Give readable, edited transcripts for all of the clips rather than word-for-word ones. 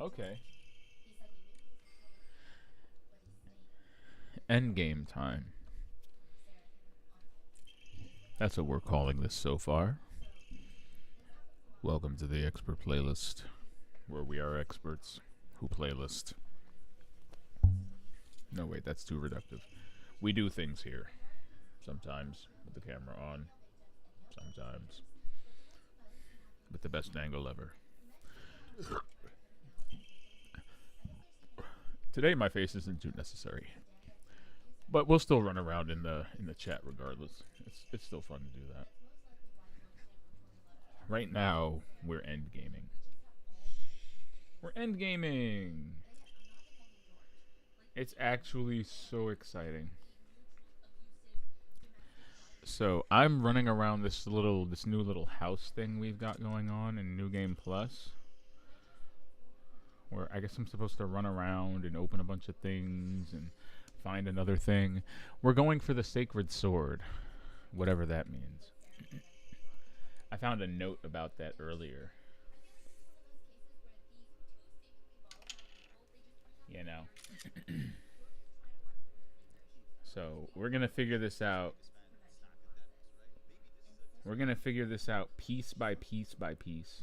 Okay. Endgame time. That's what we're calling this so far. Welcome to the expert playlist, where we are experts who playlist. No, wait, that's too reductive. We do things here. Sometimes with the camera on, sometimes with the best angle ever. Today, my face isn't too necessary, but we'll still run around in the chat regardless. It's still fun to do that. Right now, we're end gaming. We're end gaming. It's actually so exciting. So I'm running around this new little house thing we've got going on in New Game Plus, where I guess I'm supposed to run around and open a bunch of things and find another thing. We're going for the sacred sword, whatever that means. I found a note about that earlier. You know. So we're gonna figure this out. We're gonna figure this out piece by piece by piece.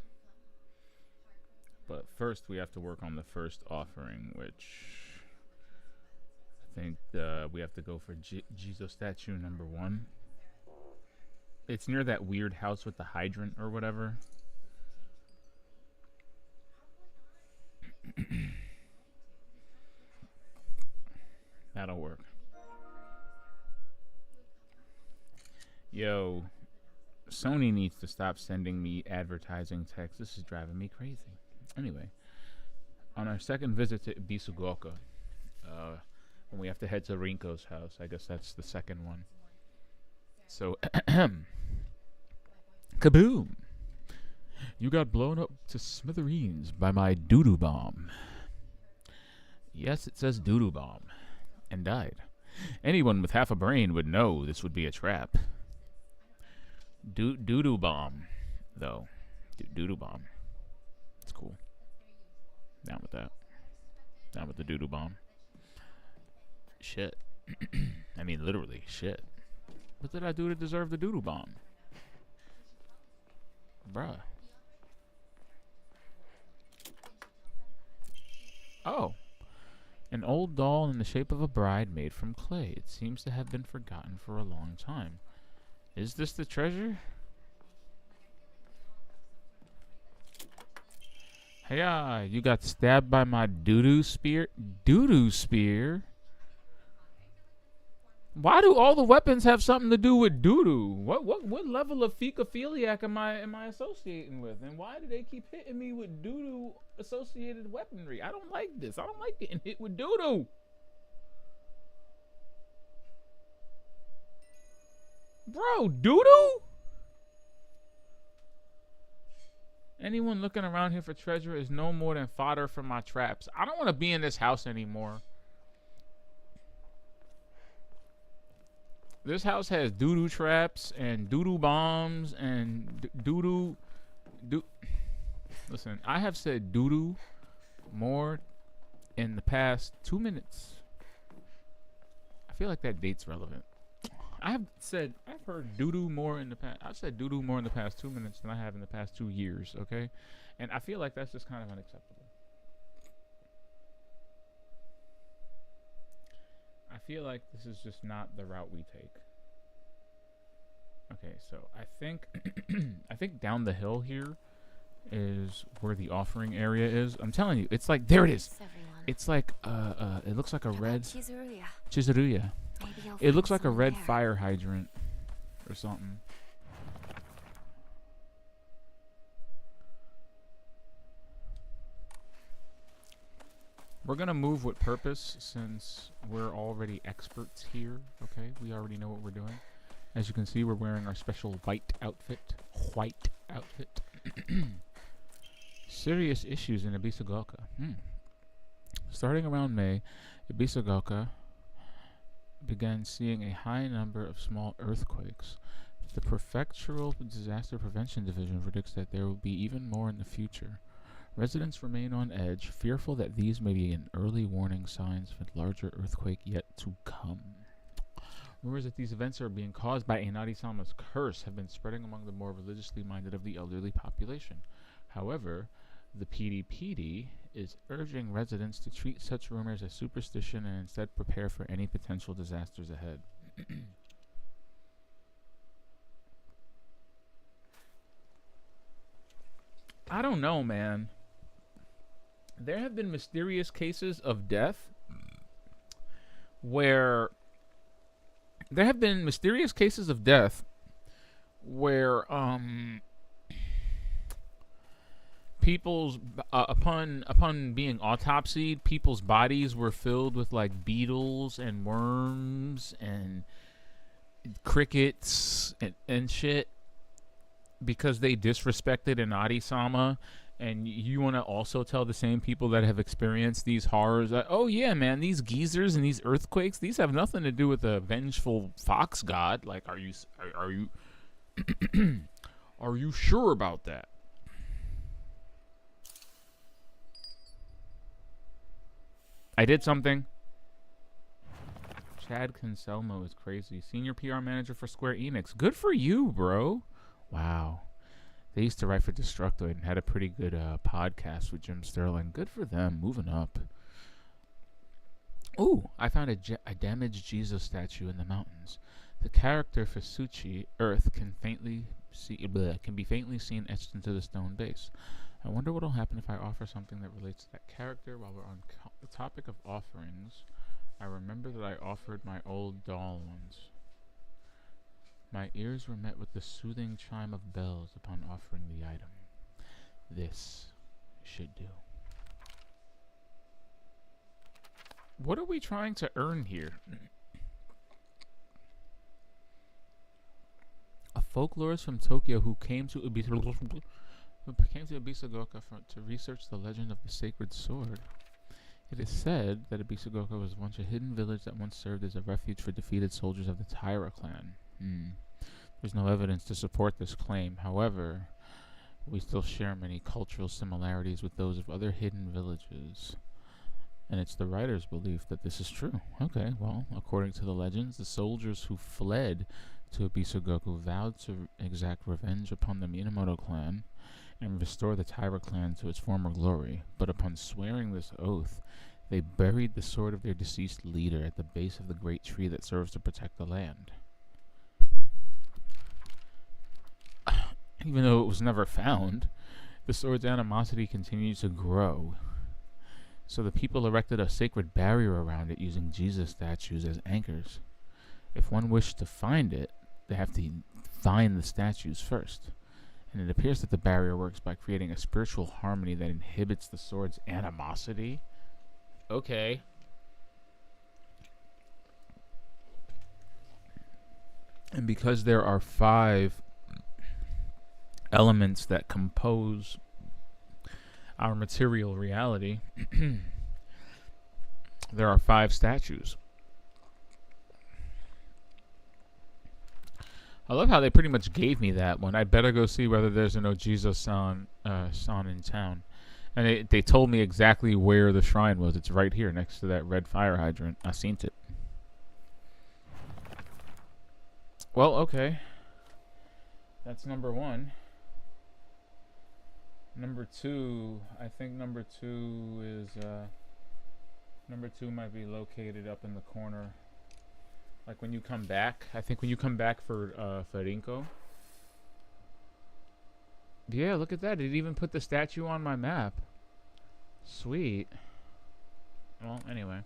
But first, we have to work on the first offering, which I think we have to go for Jesus statue number 1. It's near that weird house with the hydrant or whatever. That'll work. Yo, Sony needs to stop sending me advertising text. This is driving me crazy. Anyway, on our second visit to Ibisugoka, when we have to head to Rinko's house, I guess that's the second one. So, kaboom! You got blown up to smithereens by my doo-doo bomb. Yes, it says doo-doo bomb. And died. Anyone with half a brain would know this would be a trap. Doo-doo bomb, though. Doo-doo bomb. It's cool. Down with that. Down with the doo-doo bomb. Shit. I mean, literally, shit. What did I do to deserve the doo-doo bomb? Bruh. Oh. An old doll in the shape of a bride made from clay. It seems to have been forgotten for a long time. Is this the treasure? Hey, you got stabbed by my doo-doo spear? Doo-doo spear? Why do all the weapons have something to do with doo-doo? What level of fecophiliac am I associating with? And why do they keep hitting me with doo-doo associated weaponry? I don't like this. I don't like getting hit with doo-doo. Bro, doo-doo? Anyone looking around here for treasure is no more than fodder for my traps. I don't want to be in this house anymore. This house has doo-doo traps and doo-doo bombs and doo-doo. Listen, I have said doo-doo more in the past 2 minutes. I feel like that date's relevant. I've heard doo-doo more in the past. I've said doo-doo more in the past 2 minutes than I have in the past 2 years, okay? And I feel like that's just kind of unacceptable. I feel like this is just not the route we take. Okay, so I think I think down the hill here is where the offering area is. I'm telling you, it's like there it is. It's like it looks like a red Chizuruya. It looks like a red fire hydrant or something. We're gonna move with purpose since we're already experts here. Okay, we already know what we're doing. As you can see, we're wearing our special white outfit. White outfit. Serious issues in Ibisugoka. Starting around May, Ibisugoka began seeing a high number of small earthquakes. The Prefectural Disaster Prevention Division predicts that there will be even more in the future. Residents remain on edge, fearful that these may be an early warning signs of a larger earthquake yet to come. Rumors that these events are being caused by Inari-sama's curse have been spreading among the more religiously minded of the elderly population. However, the PD is urging residents to treat such rumors as superstition and instead prepare for any potential disasters ahead. I don't know, man. There have been mysterious cases of death where people's upon being autopsied, people's bodies were filled with like beetles and worms and crickets and shit because they disrespected Inari-sama. And you want to also tell the same people that have experienced these horrors that, oh yeah, man, these geysers and these earthquakes, these have nothing to do with a vengeful fox god. Like, are you are you sure about that? I did something. Chad Conselmo is crazy. Senior PR manager for Square Enix. Good for you, bro. Wow. They used to write for Destructoid and had a pretty good podcast with Jim Sterling. Good for them, moving up. Ooh, I found a damaged Jesus statue in the mountains. The character Fasuchi, Earth, can be faintly seen etched into the stone base. I wonder what will happen if I offer something that relates to that character. While we're on the topic of offerings, I remember that I offered my old doll once. My ears were met with the soothing chime of bells upon offering the item. This should do. What are we trying to earn here? A folklorist from Tokyo who came to Ibisagoka to research the legend of the sacred sword. It is said that Ibisagoka was once a hidden village that once served as a refuge for defeated soldiers of the Taira clan. There's no evidence to support this claim. However, we still share many cultural similarities with those of other hidden villages. And it's the writer's belief that this is true. Okay, well, according to the legends, the soldiers who fled to Ibisagoku vowed to exact revenge upon the Minamoto clan and restore the Taira clan to its former glory. But upon swearing this oath, they buried the sword of their deceased leader at the base of the great tree that serves to protect the land. Even though it was never found, the sword's animosity continued to grow. So the people erected a sacred barrier around it using Jesus statues as anchors. If one wished to find it, they have to find the statues first. And it appears that the barrier works by creating a spiritual harmony that inhibits the sword's animosity. Okay. And because there are 5 elements that compose our material reality, there are 5 statues. I love how they pretty much gave me that one. I'd better go see whether there's an Ojizo-san in town. And they told me exactly where the shrine was. It's right here next to that red fire hydrant. I seen it. Well, okay. That's number 1. Number 2, I think number 2 is, number 2 might be located up in the corner. Like when you come back, I think when you come back for Rinko. Yeah, look at that. It even put the statue on my map. Sweet. Well, anyway.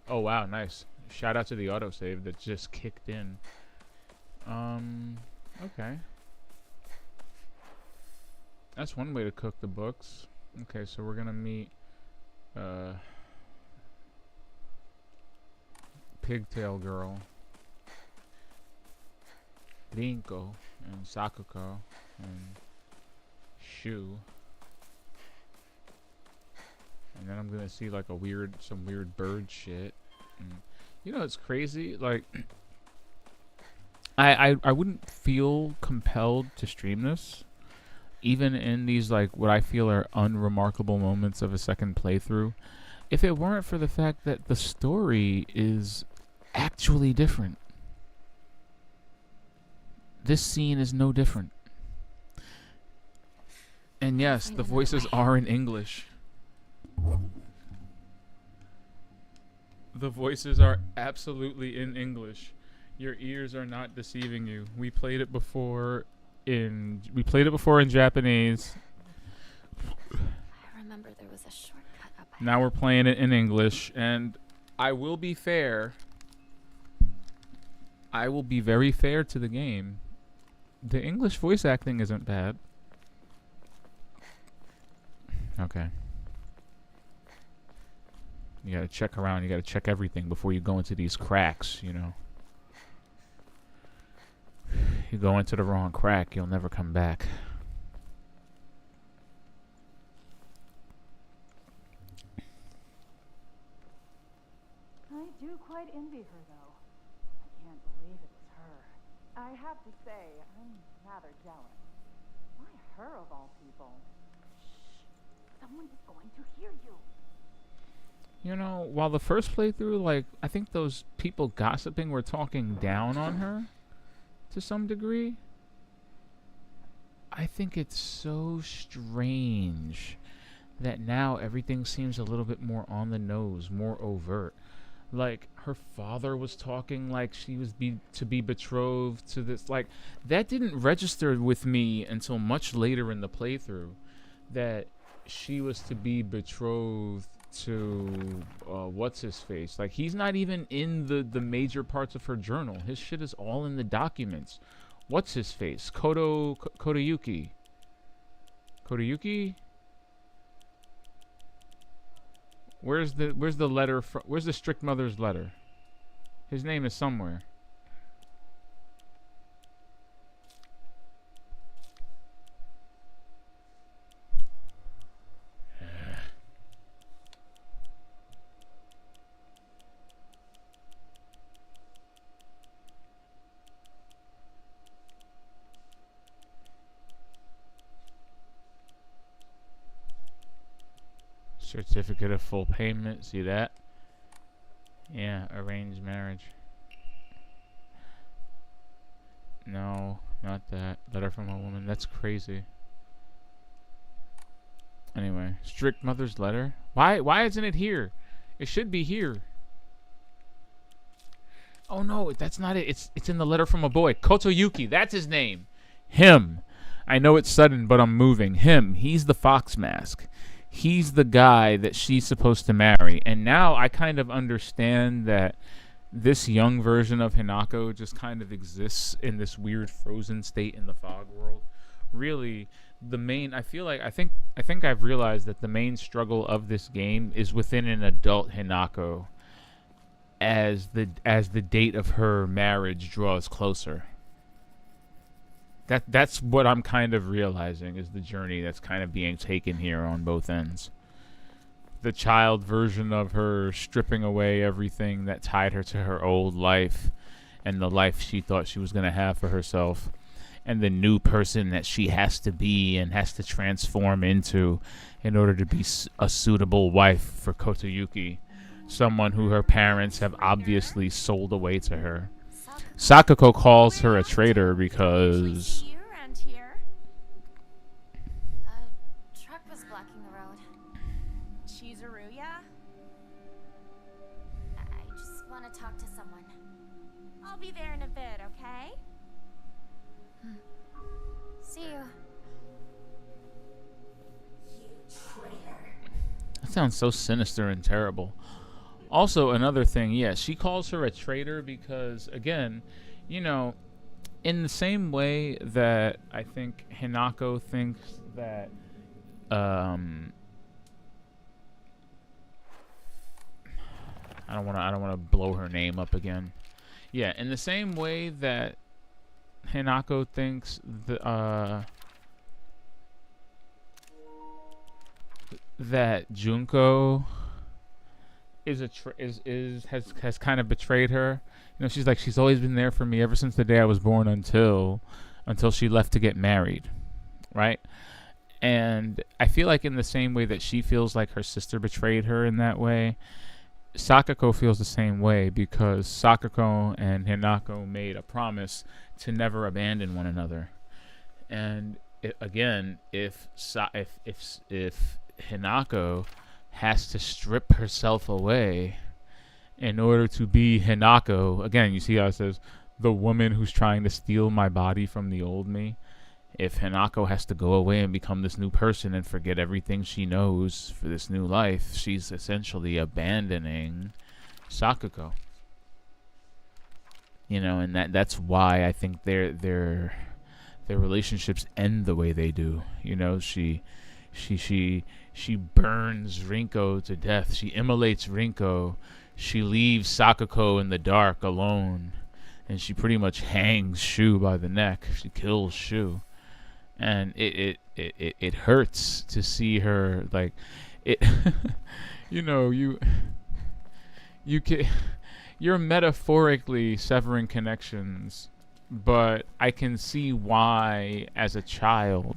Oh, wow, nice. Shout out to the autosave that just kicked in. Okay. That's one way to cook the books. Okay, so we're gonna meet Pigtail Girl, Rinko, and Sakuko, and Shu. And then I'm gonna see like some weird bird shit. And, you know, it's crazy. Like, I wouldn't feel compelled to stream this, even in these like what I feel are unremarkable moments of a second playthrough, if it weren't for the fact that the story is actually different. This scene is no different. And yes, the voices are in English. The voices are absolutely in English. Your ears are not deceiving you. We played it before in Japanese. I remember there was a shortcut up ahead. Now we're playing it in English, and I will be fair. I will be very fair to the game. The English voice acting isn't bad. Okay. You gotta check around. You gotta check everything before you go into these cracks, you know. You go into the wrong crack, you'll never come back. I do quite envy her, though. I can't believe it was her. I have to say, I'm rather jealous. Why her of all people? Shh! Someone is going to hear you. You know, while the first playthrough, like, I think those people gossiping were talking down on her to some degree, I think it's so strange that now everything seems a little bit more on the nose, more overt. Like, her father was talking like she was to be betrothed to this. Like, that didn't register with me until much later in the playthrough, that she was to be betrothed to what's his face. Like, he's not even in the major parts of her journal. His shit is all in the documents. What's his face? Kodayuki. Where's the letter from? Where's the strict mother's letter? His name is somewhere. Certificate of full payment. See that? Yeah, arranged marriage. No, not that. Letter from a woman. That's crazy. Anyway, strict mother's letter. Why isn't it here? It should be here. Oh no, that's not it. It's in the letter from a boy. Kotoyuki, that's his name. Him. I know it's sudden, but I'm moving. Him. He's the fox mask. He's the guy that she's supposed to marry. And now I kind of understand that this young version of Hinako just kind of exists in this weird frozen state in the fog world. Really, I think I've realized that the main struggle of this game is within an adult Hinako as the date of her marriage draws closer. That's what I'm kind of realizing is the journey that's kind of being taken here on both ends. The child version of her stripping away everything that tied her to her old life and the life she thought she was going to have for herself, and the new person that she has to be and has to transform into in order to be a suitable wife for Kotoyuki, someone who her parents have obviously sold away to her. Sakako calls her a traitor because A truck was blocking the road. Chizuru-ya? I just want to talk to someone. I'll be there in a bit, okay? See you. that sounds so sinister and terrible. Also, another thing, yeah, she calls her a traitor because, again, you know, in the same way that I think Hinako thinks that, I don't want to blow her name up again. Yeah, in the same way that Hinako thinks that Junko has kind of betrayed her. You know, she's like, she's always been there for me ever since the day I was born until she left to get married. right? And I feel like in the same way that she feels like her sister betrayed her in that way, Sakako feels the same way, because Sakako and Hinako made a promise to never abandon one another. And again, if Hinako has to strip herself away in order to be Hinako, again, you see how it says the woman who's trying to steal my body from the old me. If Hinako has to go away and become this new person and forget everything she knows for this new life, she's essentially abandoning Sakako. You know, and that's why I think their relationships end the way they do. You know, she burns Rinko to death. She immolates Rinko. She leaves Sakako in the dark alone, and she pretty much hangs Shu by the neck. She kills Shu. And it hurts to see her, like, it you know, you're metaphorically severing connections, but I can see why as a child,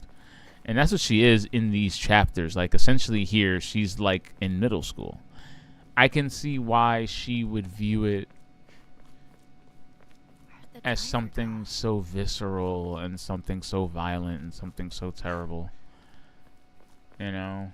and that's what she is in these chapters. Like, essentially here she's like in middle school. I can see why she would view it as something so visceral and something so violent and something so terrible. You know?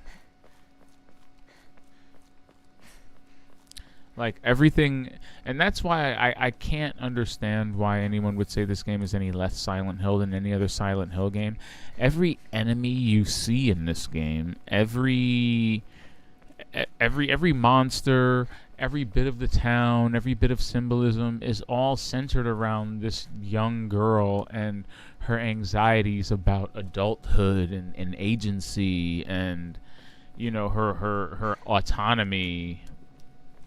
Like, everything... And that's why I can't understand why anyone would say this game is any less Silent Hill than any other Silent Hill game. Every enemy you see in this game, every monster, every bit of the town, every bit of symbolism is all centered around this young girl and her anxieties about adulthood and agency and, you know, her autonomy,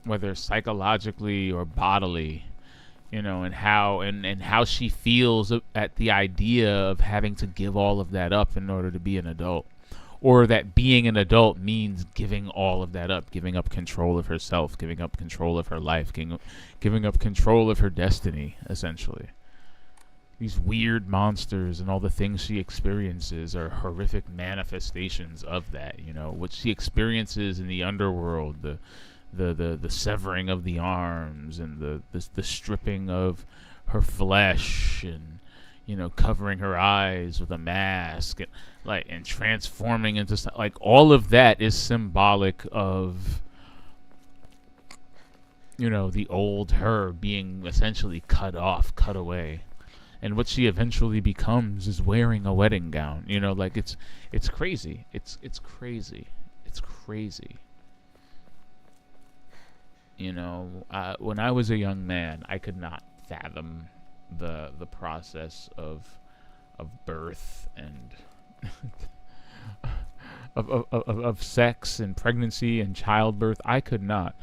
whether psychologically or bodily, you know, and how she feels at the idea of having to give all of that up in order to be an adult. Or that being an adult means giving all of that up, giving up control of herself, giving up control of her life, giving up control of her destiny, essentially. These weird monsters and all the things she experiences are horrific manifestations of that, you know. What she experiences in the underworld, the severing of the arms and the stripping of her flesh, and, you know, covering her eyes with a mask, and transforming into, like, all of that is symbolic of, you know, the old her being essentially cut away, and what she eventually becomes is wearing a wedding gown. You know, like, it's crazy. It's crazy. It's crazy. You know, when I was a young man, I could not fathom the process of birth and of sex and pregnancy and childbirth. I could not.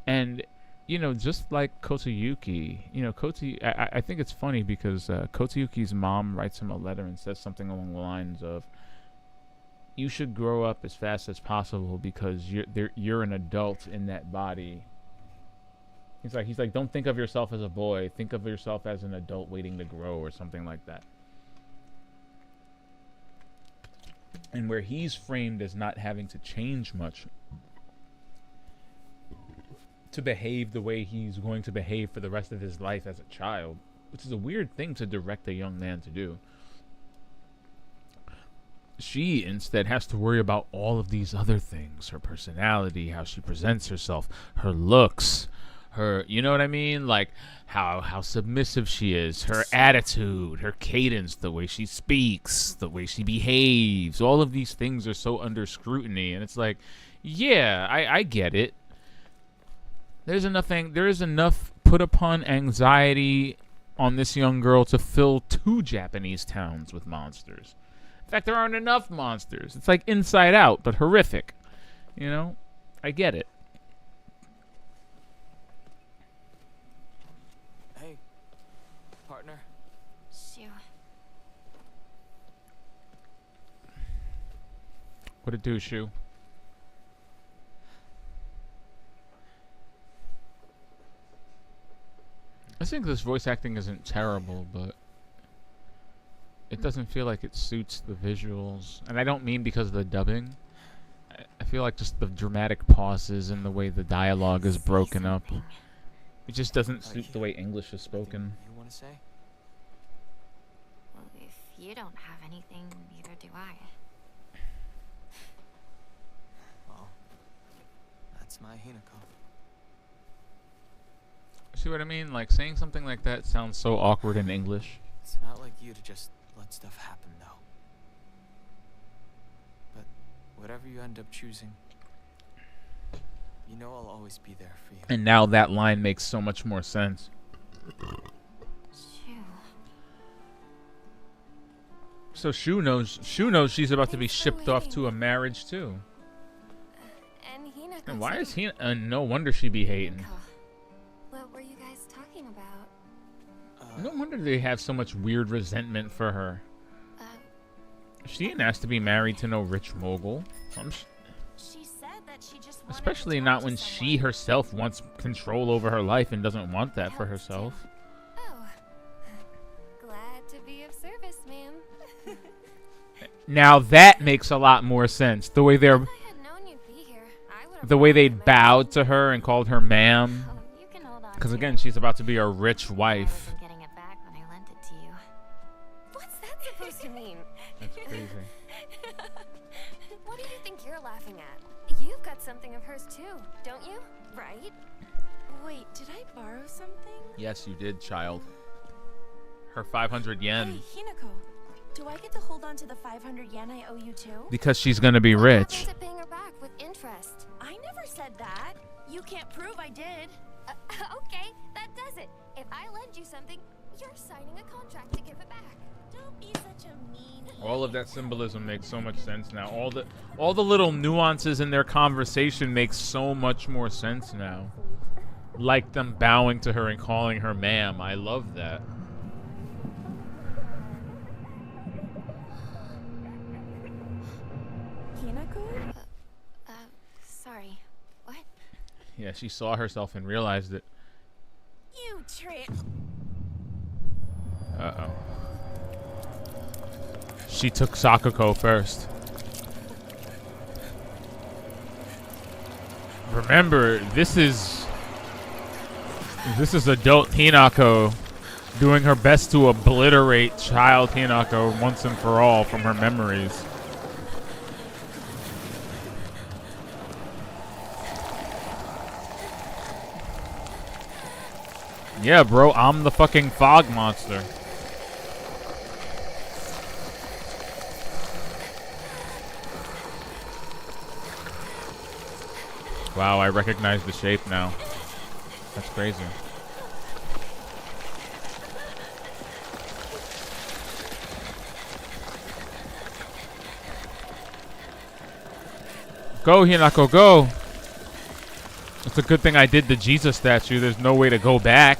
And, you know, just like Kotayuki, you know, I think it's funny because Kotayuki's mom writes him a letter and says something along the lines of, you should grow up as fast as possible because you're an adult in that body. He's like, don't think of yourself as a boy. Think of yourself as an adult waiting to grow, or something like that. And where he's framed as not having to change much to behave the way he's going to behave for the rest of his life as a child, which is a weird thing to direct a young man to do. She instead has to worry about all of these other things: her personality, how she presents herself, her looks, her, you know what I mean? Like, how submissive she is, her attitude, her cadence, the way she speaks, the way she behaves. All of these things are so under scrutiny, and it's like, yeah, I get it. There is enough put upon anxiety on this young girl to fill 2 Japanese towns with monsters. In fact, there aren't enough monsters. It's like Inside Out, but horrific. You know? I get it. Hey, partner. Shoo. What'd it do, Shu? I think this voice acting isn't terrible, but it doesn't feel like it suits the visuals, and I don't mean because of the dubbing. I feel like just the dramatic pauses and the way the dialogue is broken up. It just doesn't suit the way English is spoken. You want to say? Well, if you don't have anything, neither do I. Well, that's my Hinako. See what I mean? Like, saying something like that sounds so awkward in English. It's not like you to just let stuff happen, though. But whatever you end up choosing, you know I'll always be there for you. And now that line makes so much more sense. Shoo. So Shu knows she's about to be shipped off to a marriage too. And Hinako. And why too. is he? No wonder she be hating. What were you guys talking about? No wonder they have so much weird resentment for her. She didn't ask to be married to no rich mogul. She said that she just wanted Especially to not talk when to she someone. herself wants control over her life and doesn't want that for Helps too. herself. Oh. Glad to be of service, ma'am. Now that makes a lot more sense. The way If I had known you'd be here, I would have the way they brought you bowed to her and called her ma'am. Oh, you can hold on Because to again, it. she's about to be a rich I wife. wasn't getting it back when I lent it to you. What's that supposed to mean? That's crazy. What do you think you're laughing at? You've got something of hers too, don't you? Right? Wait, did I borrow something? Yes, you did, child. Her 500 yen. Hey, Hinako, do I get to hold on to the 500 yen I owe you too? Because she's gonna be What rich. happens to paying her back with interest? I never said that. You can't prove I did. Okay, that does it. If I lend you something, you're signing a contract to give it back. Don't be such a mean. All of that symbolism makes so much sense now. All the little nuances in their conversation make so much more sense now. Like them bowing to her and calling her ma'am. I love that. Hinako? Sorry. What? Yeah, she saw herself and realized it. You trick. Uh-oh. She took Sakuko first. Remember, this is adult Hinako doing her best to obliterate child Hinako once and for all from her memories. Yeah, bro, I'm the fucking fog monster. Wow, I recognize the shape now. That's crazy. Go, Hinako, go! It's a good thing I did the Jesus statue. There's no way to go back.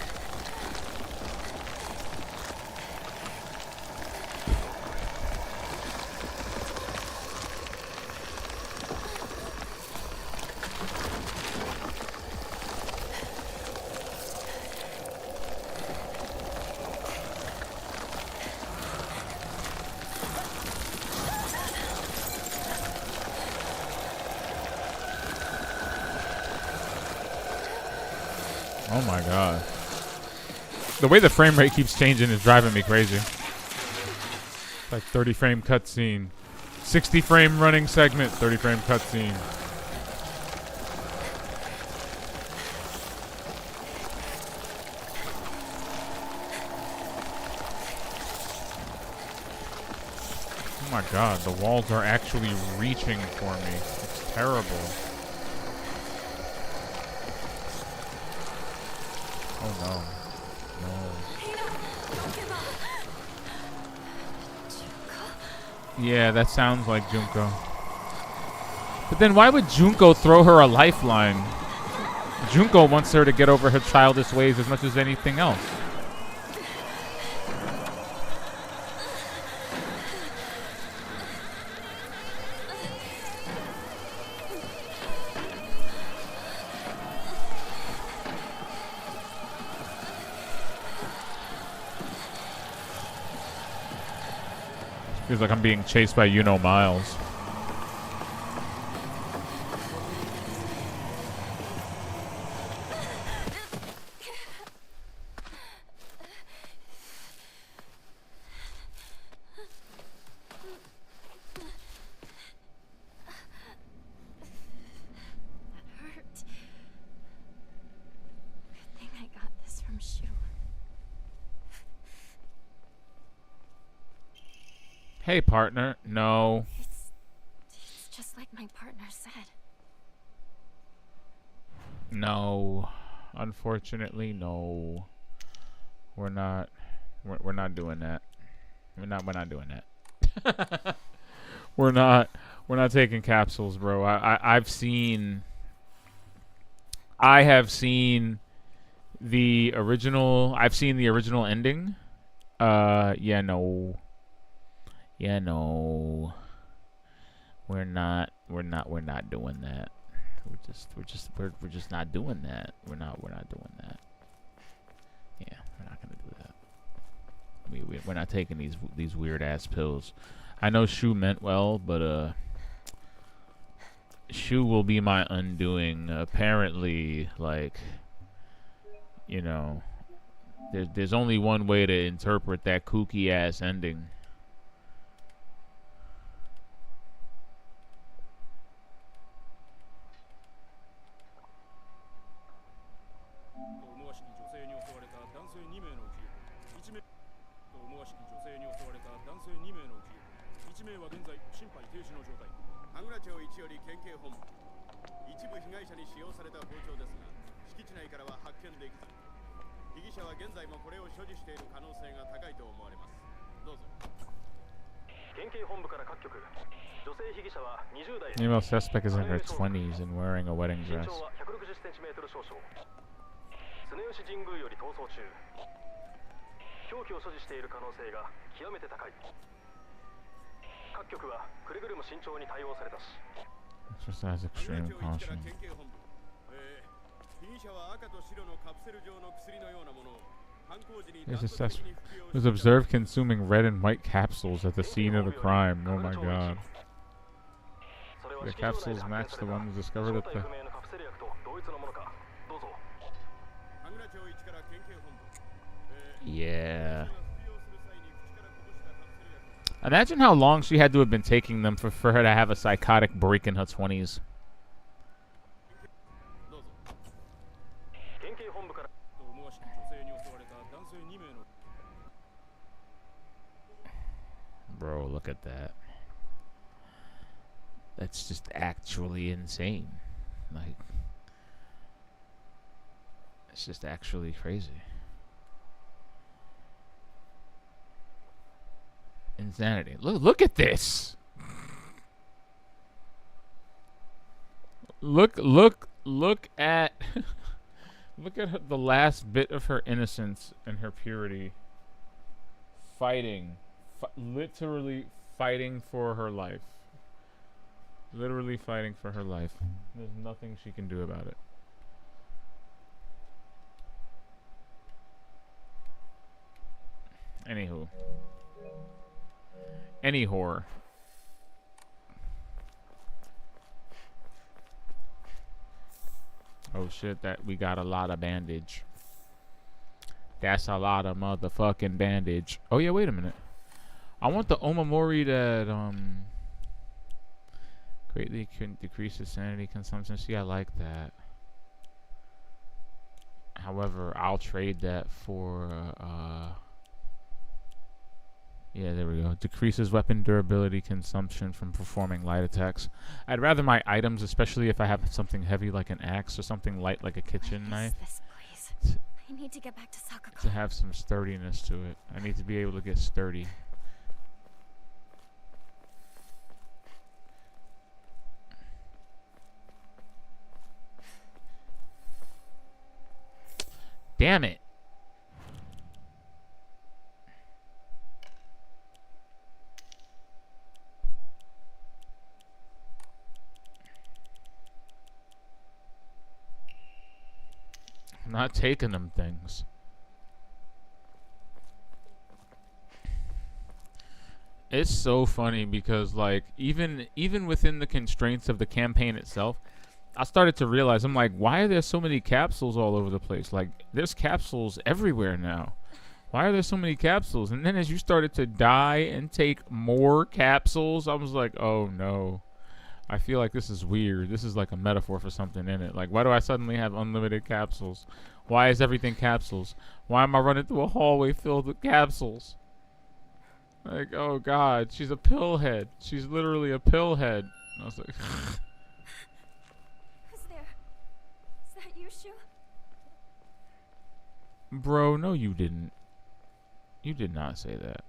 Oh my god. The way the frame rate keeps changing is driving me crazy. Like 30 frame cutscene. 60 frame running segment, 30 frame cutscene. Oh my god, the walls are actually reaching for me. It's terrible. Oh no. No. Yeah, that sounds like Junko. But then why would Junko throw her a lifeline? Junko wants her to get over her childish ways as much as anything else. Feels like I'm being chased by Miles. Hey, partner. No. It's just like my partner said. No. Unfortunately, no. We're not doing that. We're not doing that. we're not taking capsules, bro. I have seen the original. I've seen the original ending. Yeah, no. Yeah, no. We're not doing that. We're just not doing that. We're not doing that. Yeah, we're not gonna do that. We're not taking these weird ass pills. I know Shu meant well, but Shu will be my undoing. Apparently, like, there's only one way to interpret that kooky ass ending. Female suspect is in her 20s and wearing a wedding dress. Exercise extreme caution. Was observed consuming red and white capsules at the scene of the crime. Oh my god. The capsules match the ones discovered at the... Yeah. Imagine how long she had to have been taking them for her to have a psychotic break in her 20s. Bro, look at that. That's just actually insane. Like, it's just actually crazy. Insanity. Look at this. Look at look at her, the last bit of her innocence and her purity. Fighting, literally fighting for her life. Literally fighting for her life. There's nothing she can do about it. Anywho. Any-whore. Oh shit, that we got a lot of bandage. That's a lot of motherfucking bandage. Oh yeah, wait a minute. I want the Omamori that greatly decreases sanity consumption. See, I like that. However, I'll trade that for yeah, there we go. Decreases weapon durability consumption from performing light attacks. I'd rather my items, especially if I have something heavy like an axe or something light like a kitchen knife, I need to get back to Sakako. to have some sturdiness to it. I need to be able to get sturdy. Damn it. I'm not taking them things. It's so funny because like even within the constraints of the campaign itself, I started to realize I'm like, why are there so many capsules all over the place? Like there's capsules everywhere now. Why are there so many capsules? And then as you started to die and take more capsules, I was like, oh no. I feel like this is weird. This is like a metaphor for something in it. Like, why do I suddenly have unlimited capsules? Why is everything capsules? Why am I running through a hallway filled with capsules? Like, oh god, she's a pill head. She's literally a pill head. I was like, Is that you, Shu? bro, no you didn't. You did not say that.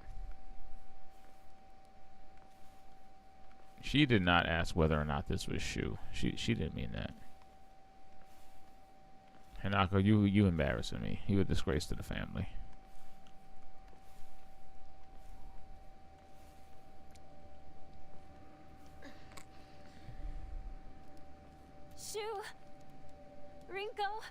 She did not ask whether or not this was Shu. She didn't mean that. Hanako, you embarrassing me. You a disgrace to the family. Shu! Rinko!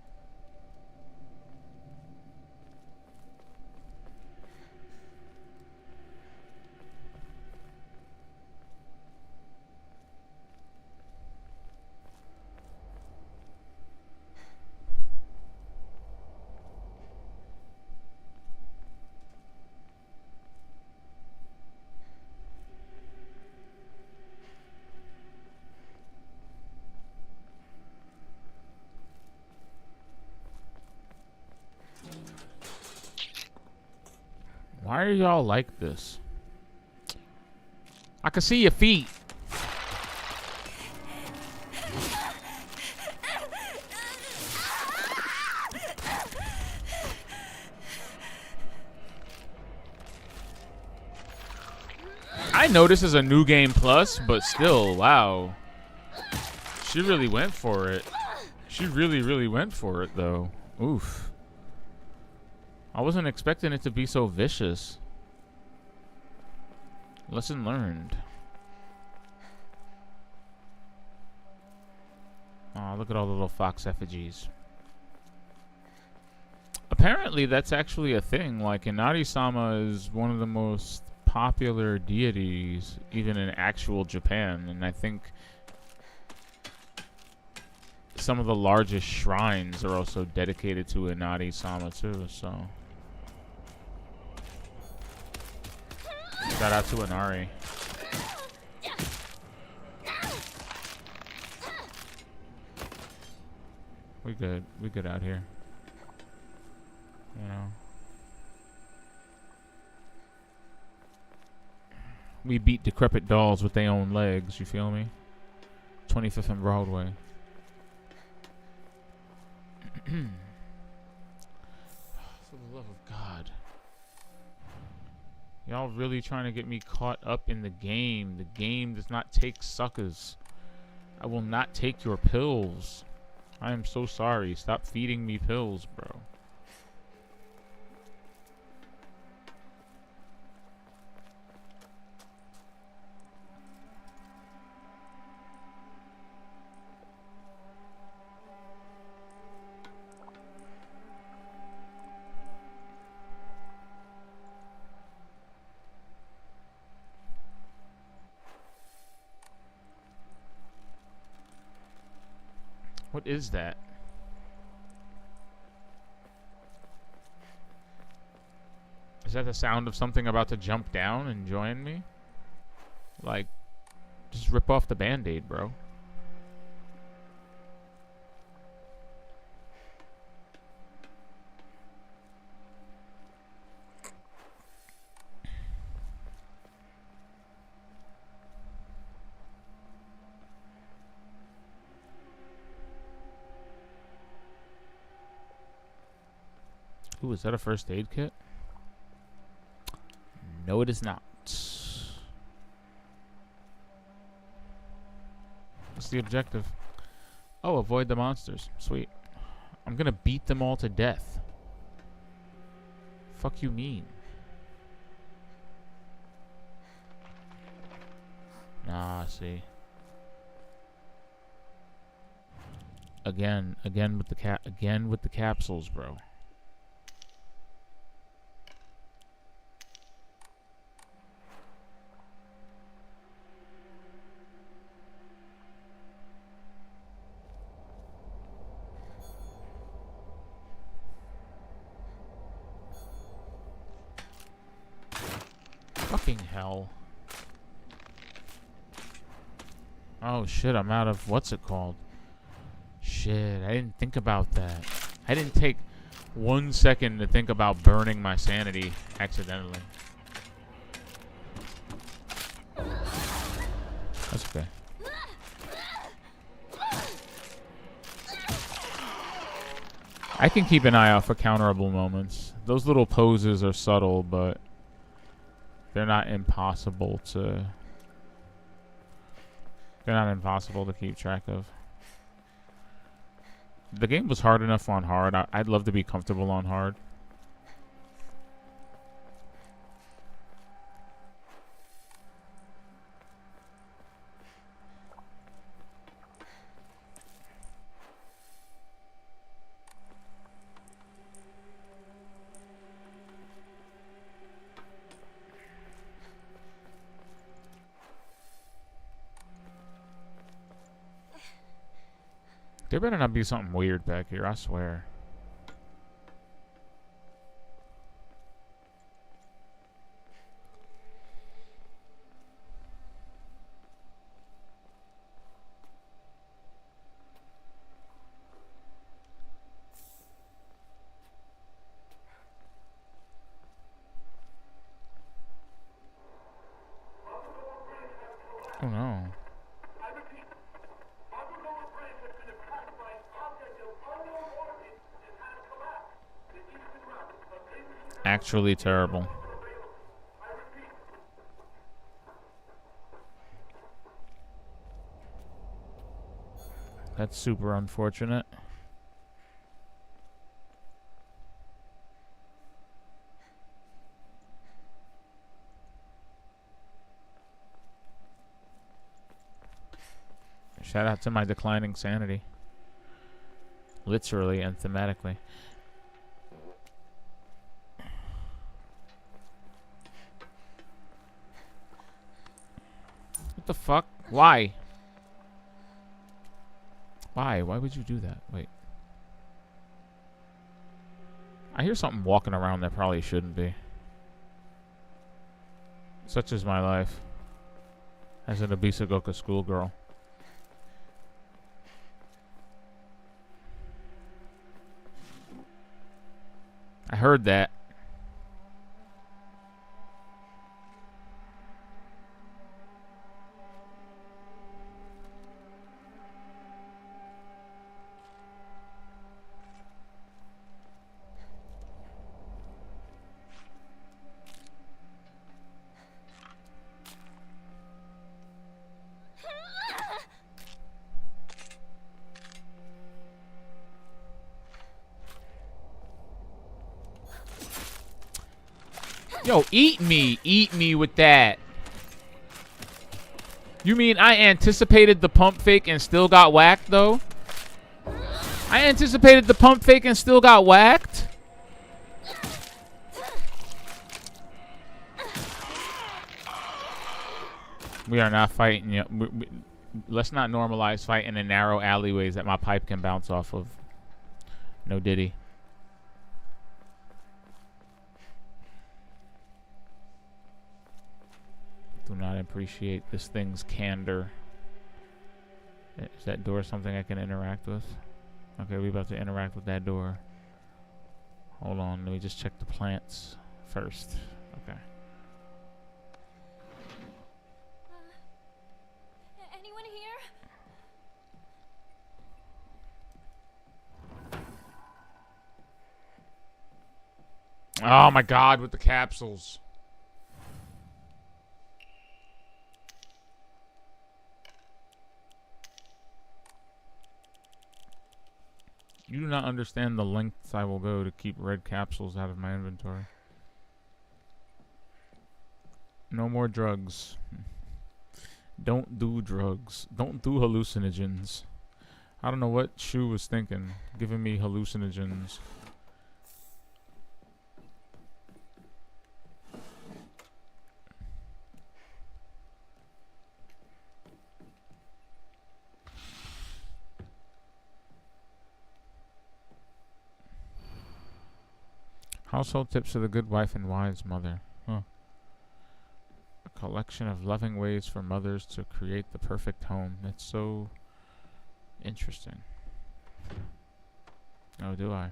Why are y'all like this? I can see your feet. I know this is a new game plus, but still, wow. She really went for it. She really, really went for it, though. Oof. I wasn't expecting it to be so vicious. Lesson learned. Aw, look at all the little fox effigies. Apparently, that's actually a thing. Like, Inari-sama is one of the most popular deities, even in actual Japan. And I think some of the largest shrines are also dedicated to Inari-sama, too, so... Shout out to Inari. We good. We good out here. You know. We beat decrepit dolls with their own legs, you feel me? 25th and Broadway. For the love of God. Y'all really trying to get me caught up in the game. The game does not take suckers. I will not take your pills. I am so sorry. Stop feeding me pills, bro. What is that? Is that the sound of something about to jump down and join me? Like, just rip off the band-aid, bro. Ooh, is that a first aid kit? No, it is not. What's the objective? Oh, avoid the monsters. Sweet. I'm gonna beat them all to death. Fuck you mean? Nah, see. Again with the capsules, bro. Fucking hell. Oh shit, I'm out of what's it called? Shit, I didn't think about that. I didn't take 1 second to think about burning my sanity accidentally. That's okay. I can keep an eye out for counterable moments. Those little poses are subtle, but they're not impossible to keep track of. The game was hard enough on hard. I'd love to be comfortable on hard. There better not be something weird back here, I swear. Oh no. Actually terrible. That's super unfortunate. Shout out to my declining sanity. Literally and thematically. What the fuck? Why? Why? Why would you do that? Wait. I hear something walking around that probably shouldn't be. Such is my life. As an Abisagoka schoolgirl. I heard that. Yo, eat me with that. You mean I anticipated the pump fake and still got whacked, though? I anticipated the pump fake and still got whacked? We are not fighting yet. Let's not normalize fighting in narrow alleyways that my pipe can bounce off of. No diddy. Do not appreciate this thing's candor. Is that door something I can interact with? Okay, we're about to interact with that door. Hold on, let me just check the plants first. Okay. Anyone here? Oh my god, with the capsules. You do not understand the lengths I will go to keep red capsules out of my inventory. No more drugs. Don't do drugs. Don't do hallucinogens. I don't know what Shu was thinking, giving me hallucinogens. Household tips for the good wife and wise mother. Huh. Collection of loving ways for mothers to create the perfect home. That's so interesting. Oh, do I?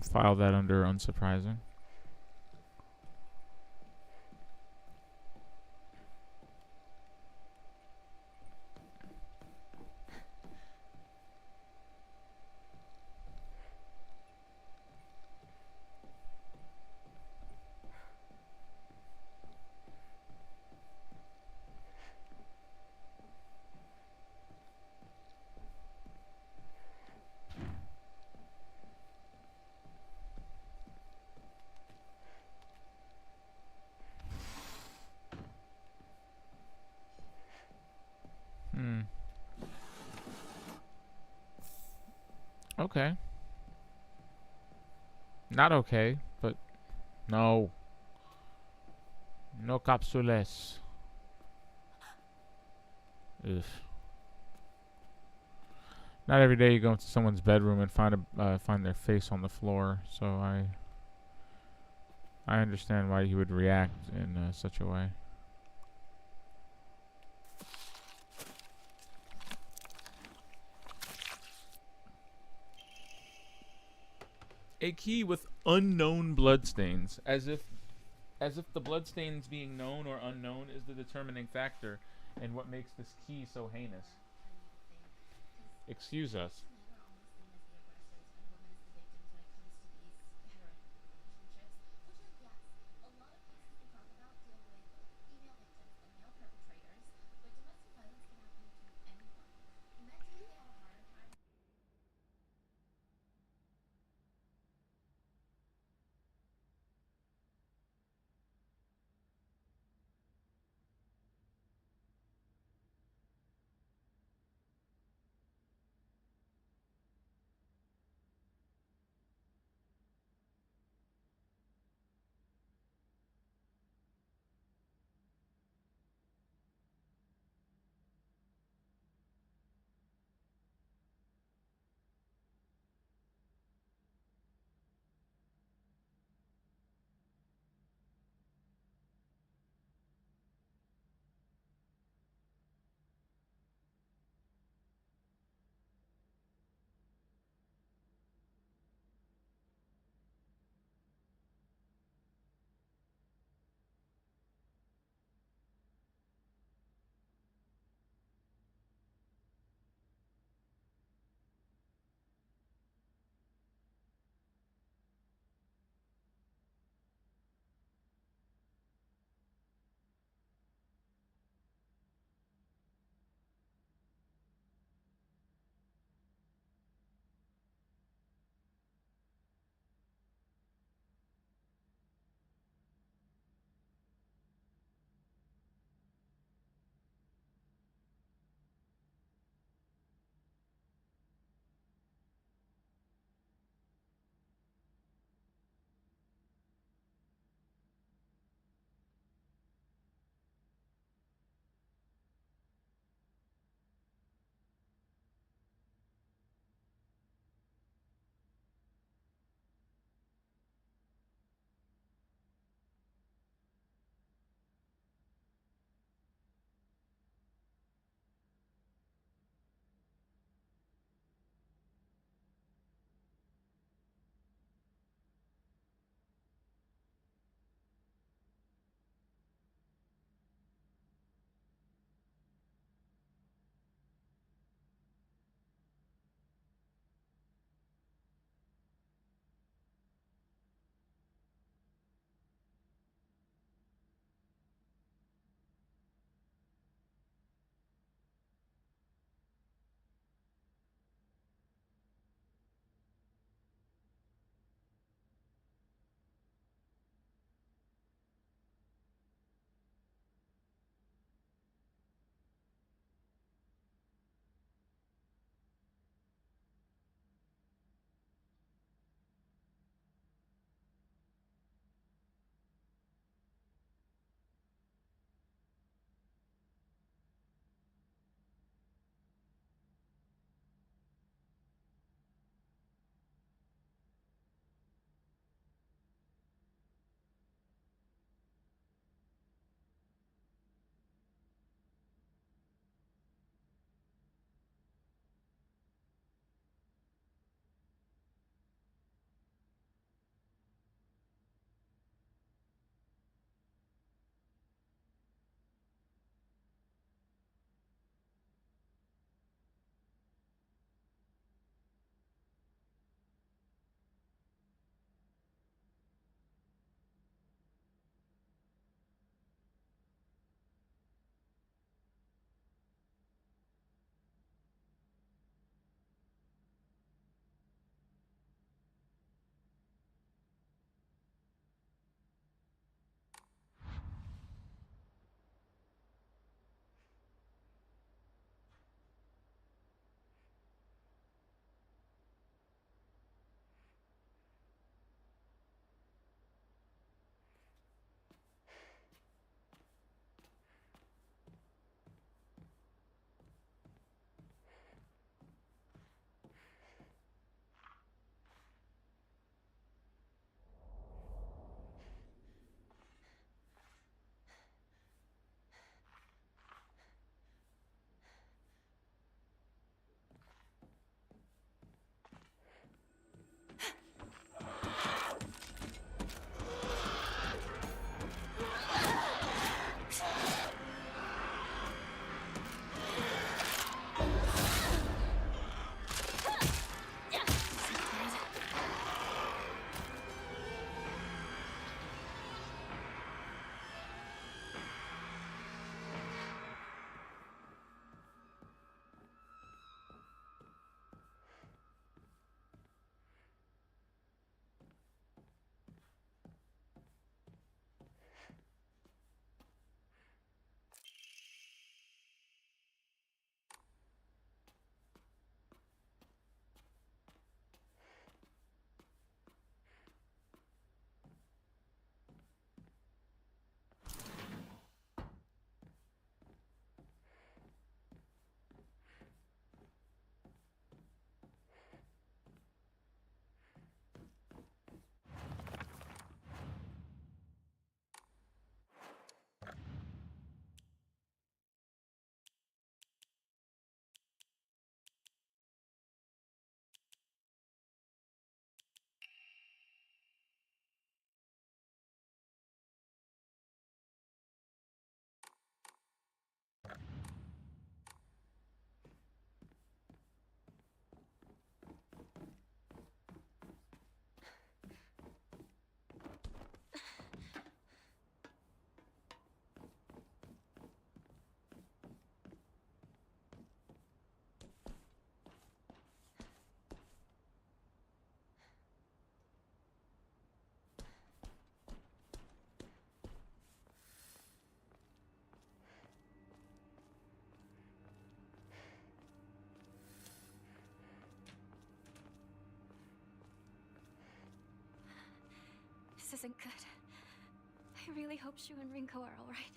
File that under unsurprising. Hmm. Okay. Not okay, but no. No capsules. Ugh. Not every day you go into someone's bedroom and find their face on the floor. So I understand why he would react in such a way. A key with unknown bloodstains, as if the bloodstains being known or unknown is the determining factor in what makes this key so heinous. Excuse us. isn't good. I really hope Shu and Rinko are alright.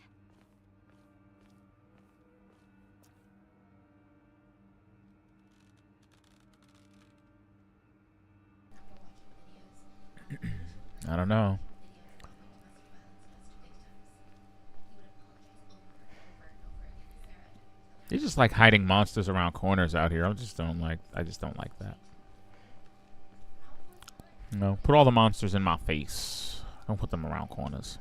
I don't know. They just like hiding monsters around corners out here. I just don't like that. No, put all the monsters in my face. Don't put them around corners.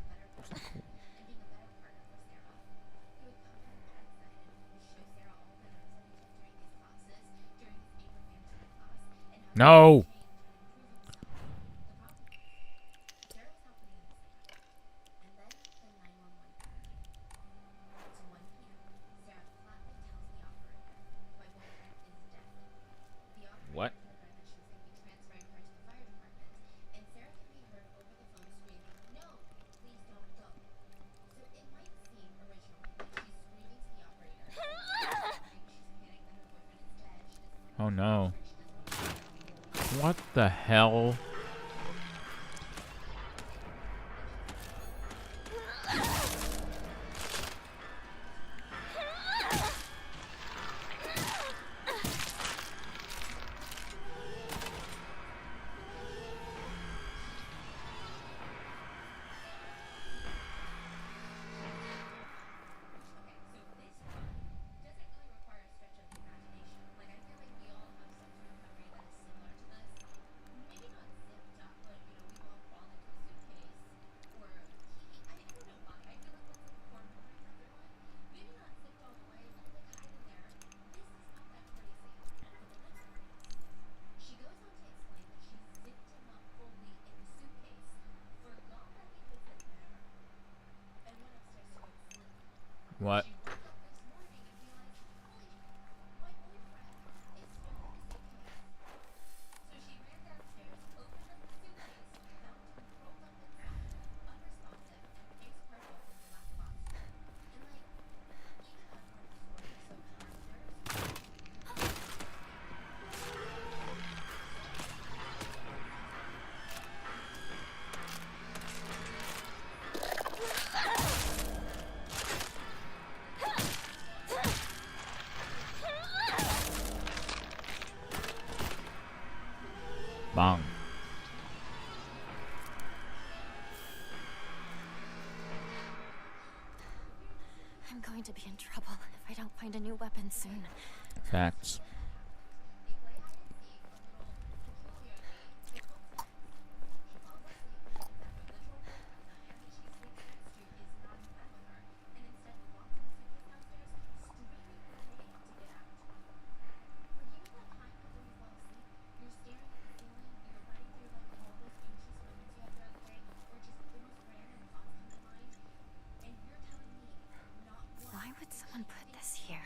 No. What? Oh no. What the hell? What? Bong. I'm going to be in trouble if I don't find a new weapon soon. Facts. Why would someone put this here?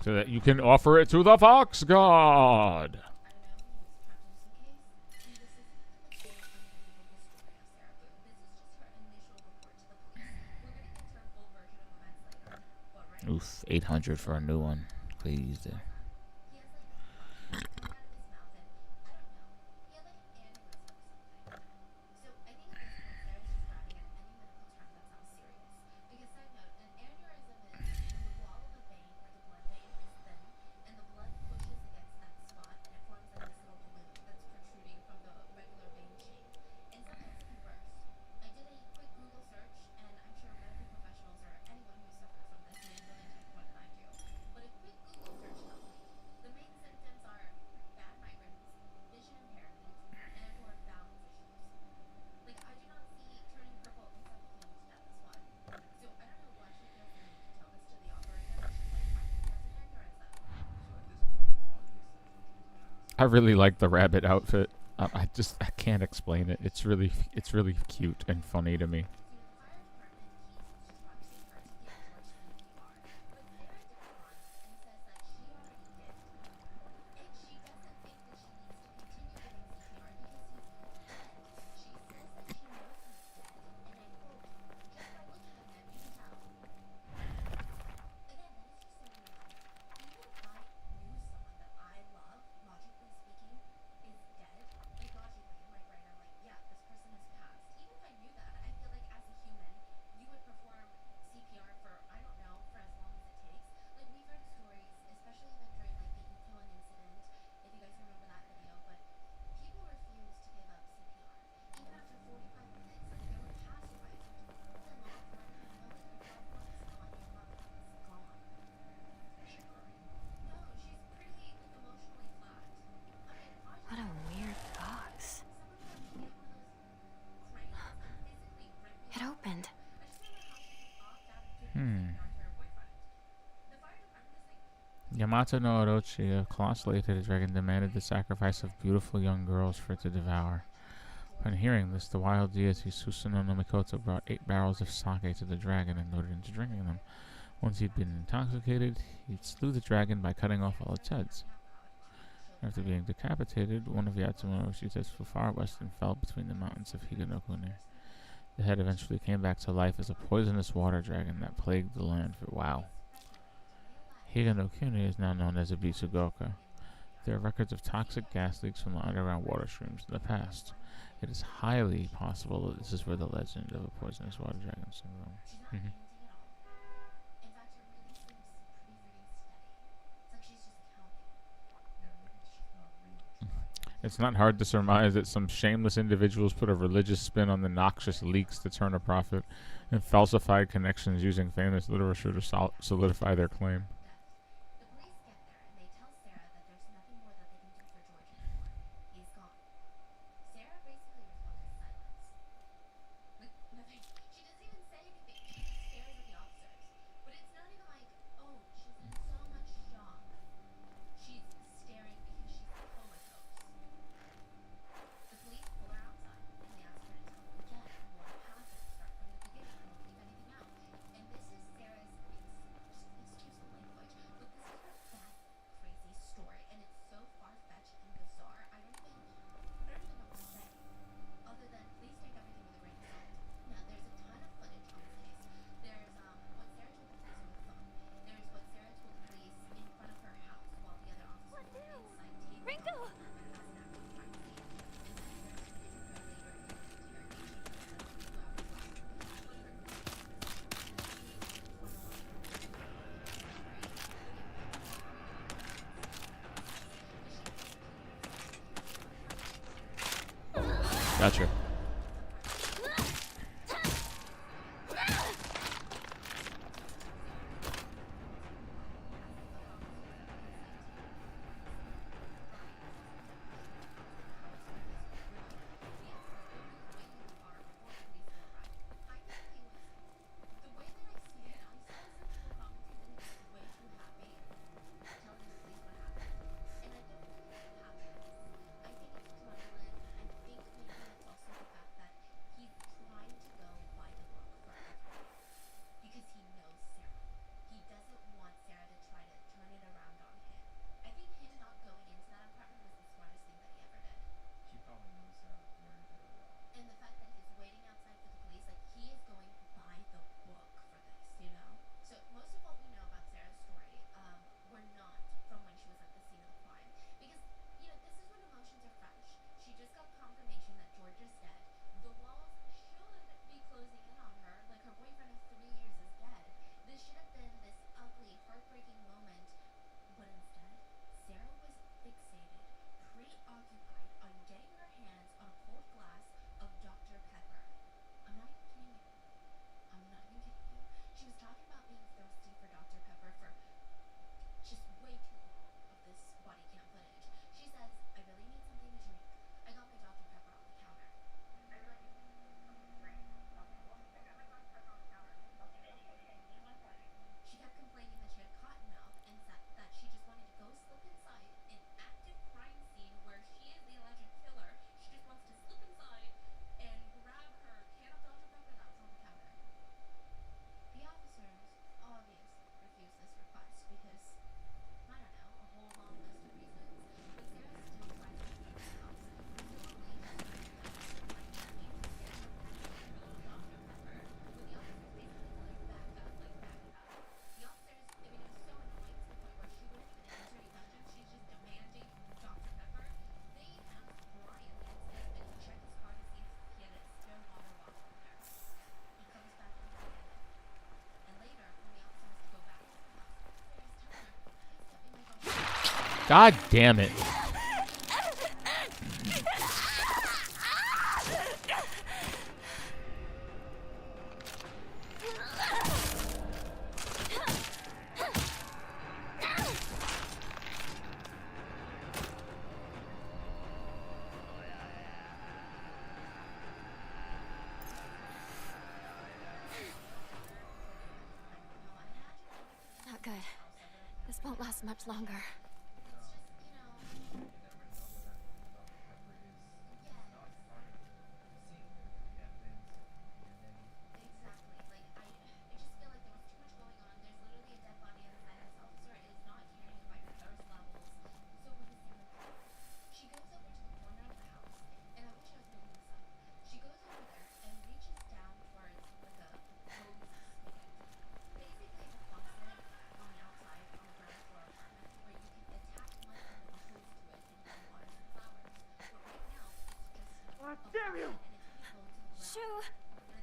So that you can offer it to the Fox God. Oof, 800 for a new one. Please. I really like the rabbit outfit. I can't explain it. It's really cute and funny to me. Yamato no Orochi, a colossal eight-headed dragon, demanded the sacrifice of beautiful young girls for it to devour. Upon hearing this, the wild deity Susanoo no Mikoto brought 8 barrels of sake to the dragon and lured it into drinking them. Once he'd been intoxicated, he slew the dragon by cutting off all its heads. After being decapitated, one of Yatsumo Oroshi's flew far west and fell between the mountains of Higanokune. The head eventually came back to life as a poisonous water dragon that plagued the land for Higanokune is now known as Ibitsugoka. There are records of toxic gas leaks from the underground water streams in the past. It is highly possible that this is where the legend of a poisonous water dragon syndrome. It's not hard to surmise that some shameless individuals put a religious spin on the noxious leaks to turn a profit and falsified connections using famous literature to solidify their claim. Gotcha. God damn it. Not good. The This won't last much longer. Damn you! Shoo!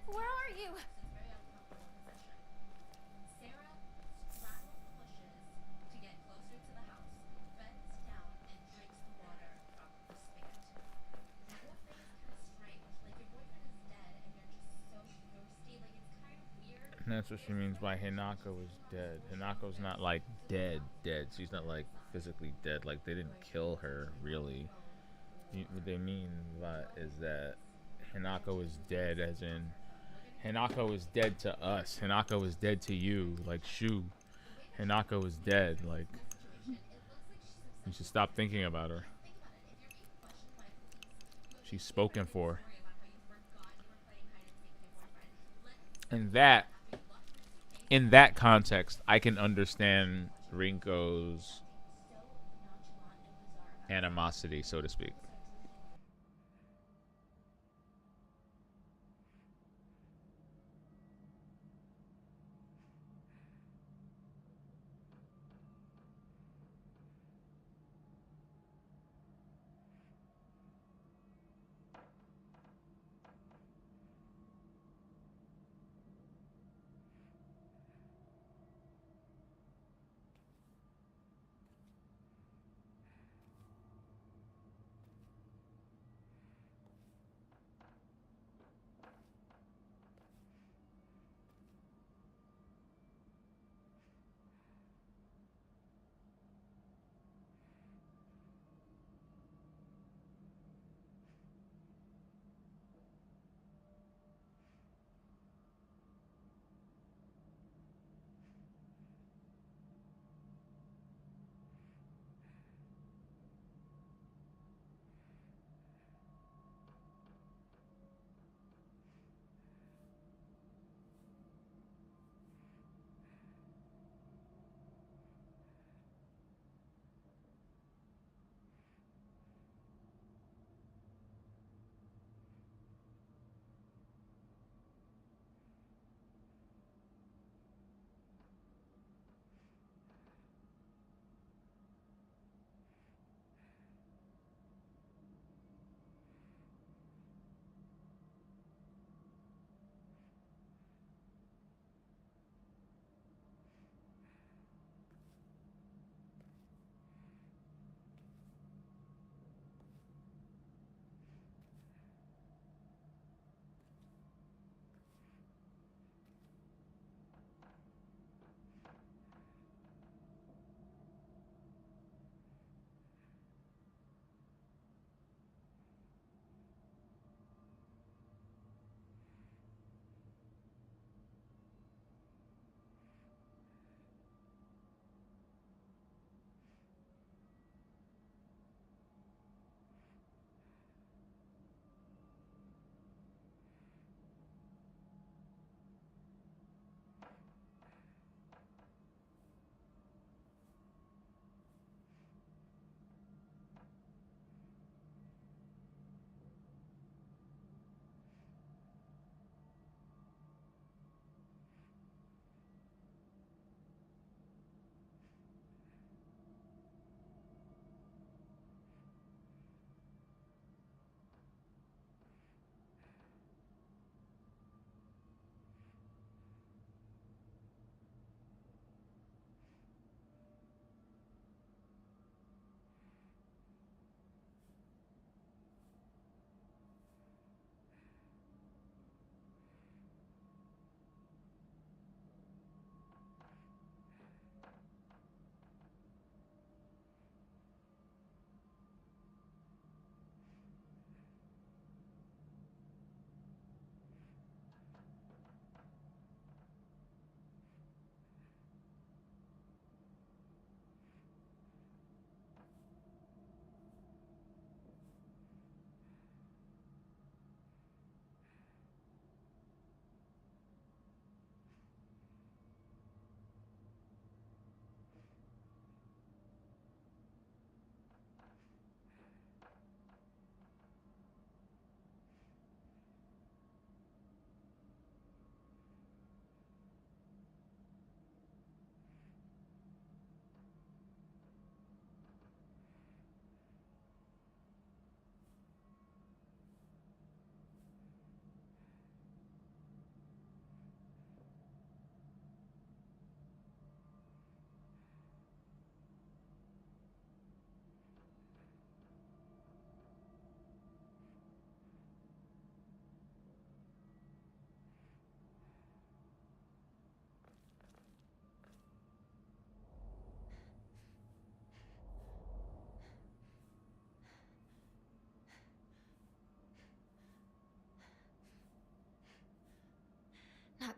Where are you? And that's what she means by Hinako is dead. Hinako's not like dead, dead. She's not like physically dead. Like they didn't kill her, really. What they mean by is that Hinako is dead, as in Hinako is dead to us. Hinako is dead to you, like Shu. Hinako is dead. Like you should stop thinking about her. She's spoken for. And that, in that context, I can understand Rinko's animosity, so to speak.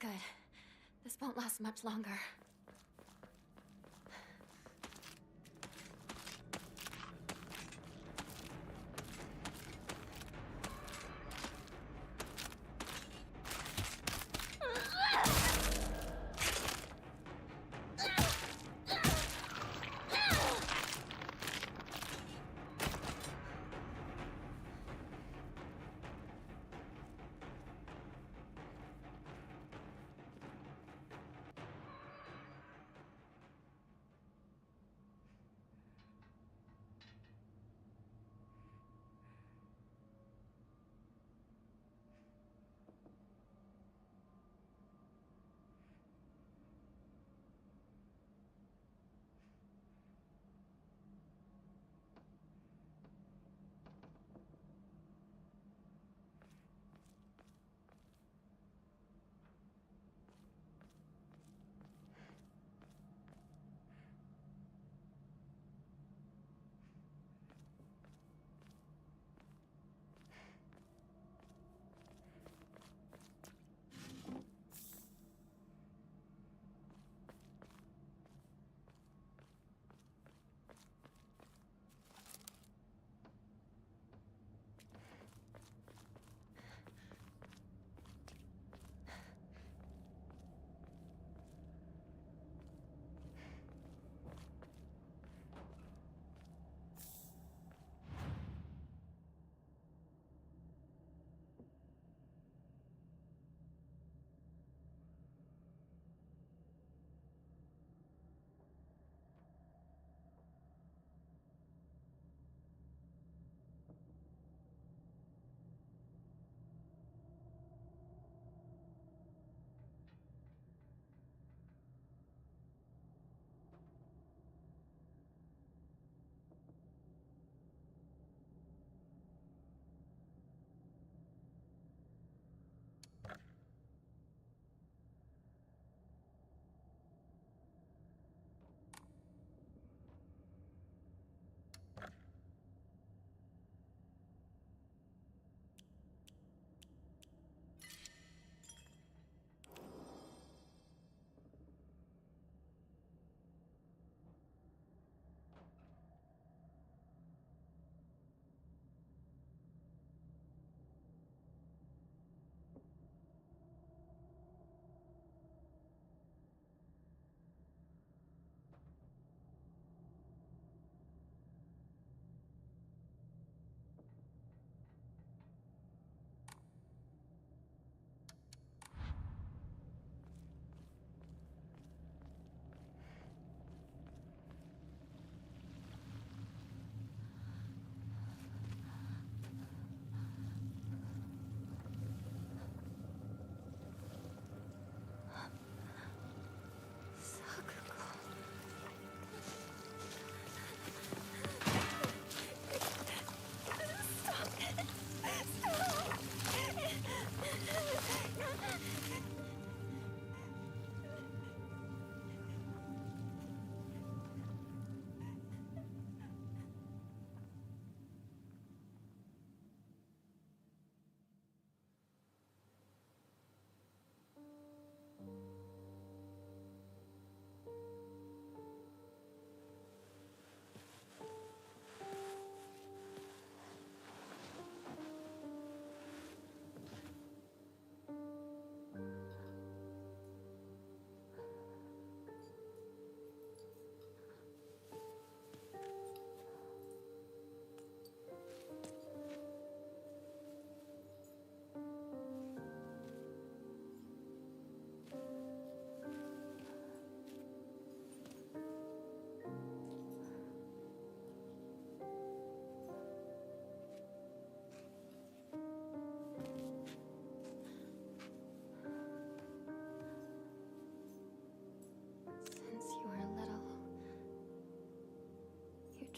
Good. This won't last much longer.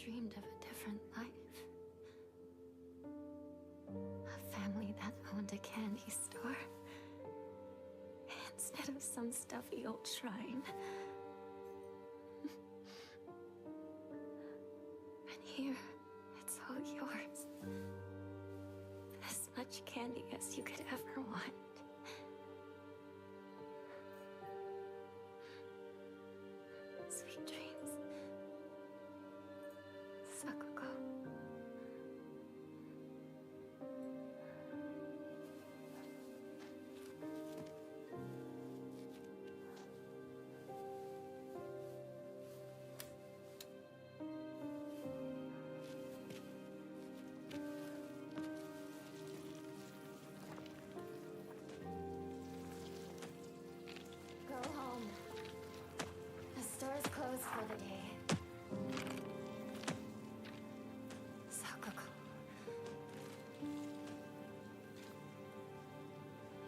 dreamed of a different life. A family that owned a candy store. Instead of some stuffy old shrine. And here, it's all yours. As much candy as you could ever want. for the day. Sakuko.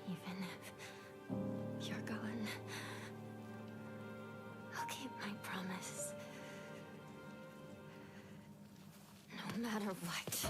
Even if you're gone, I'll keep my promise. No matter what.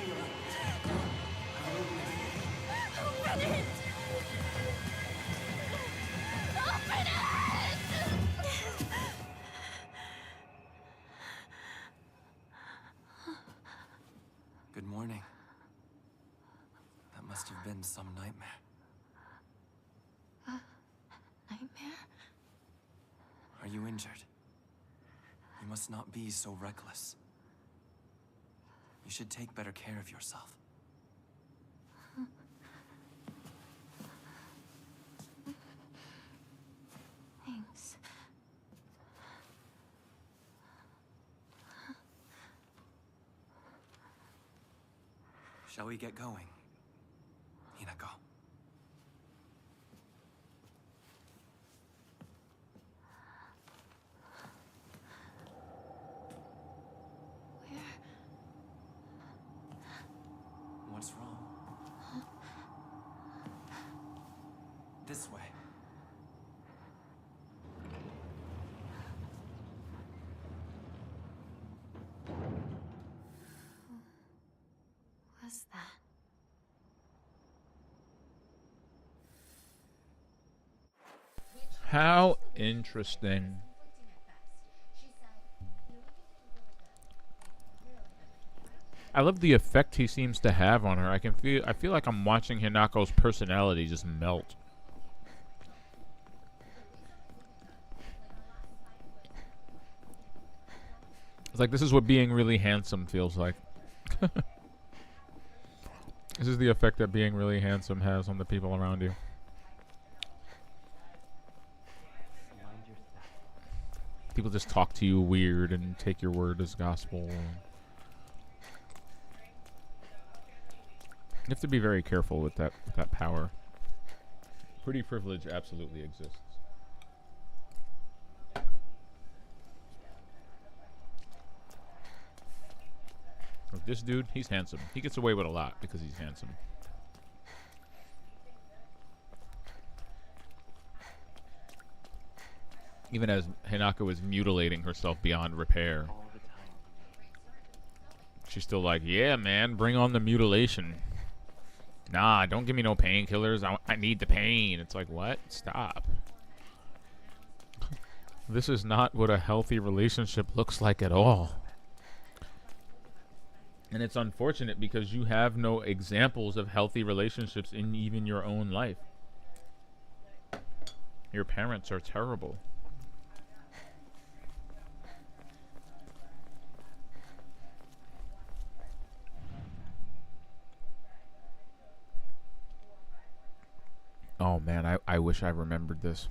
Open it! Open it! Good morning. That must have been some nightmare. Nightmare? Are you injured? You must not be so reckless. You should take better care of yourself. Thanks. Shall we get going? Hinako. Where? What's wrong? This way. Was that? How interesting. I love the effect he seems to have on her. I feel like I'm watching Hinako's personality just melt. It's like this is what being really handsome feels like. This is the effect that being really handsome has on the people around you. People just talk to you weird and take your word as gospel. You have to be very careful with that power. Pretty privilege absolutely exists. Like this dude, he's handsome. He gets away with a lot because he's handsome. Even as Hinako is mutilating herself beyond repair, she's still like, yeah, man, bring on the mutilation. Nah, don't give me no painkillers. I need the pain. It's like, what? Stop. This is not what a healthy relationship looks like at all. And it's unfortunate because you have no examples of healthy relationships in even your own life. Your parents are terrible. Oh man, I wish I remembered this.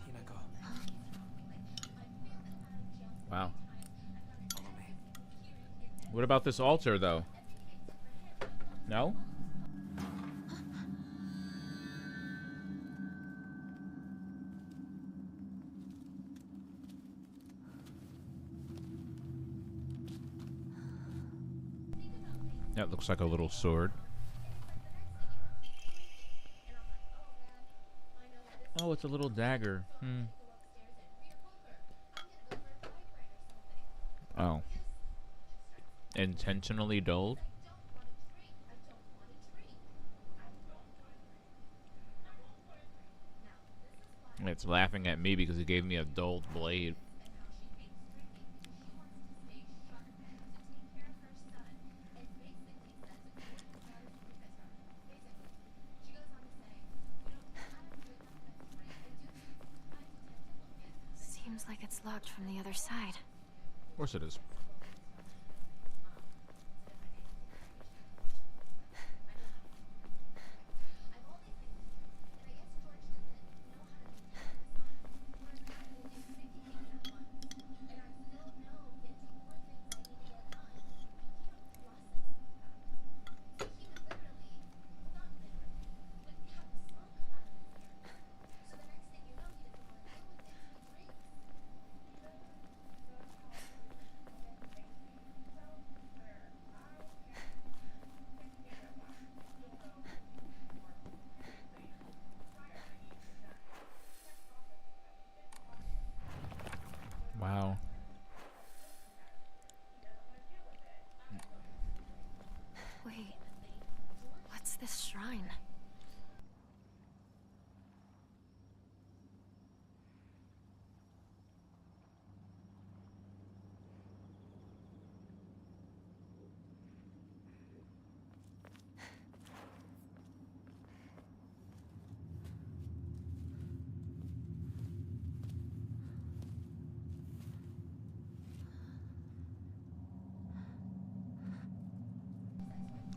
Hinako, Wow. follow me. What about this altar, though? No? That looks like a little sword. Oh, it's a little dagger. Oh. Intentionally dulled? It's laughing at me because it gave me a dulled blade. Seems like it's locked from the other side. Of course it is.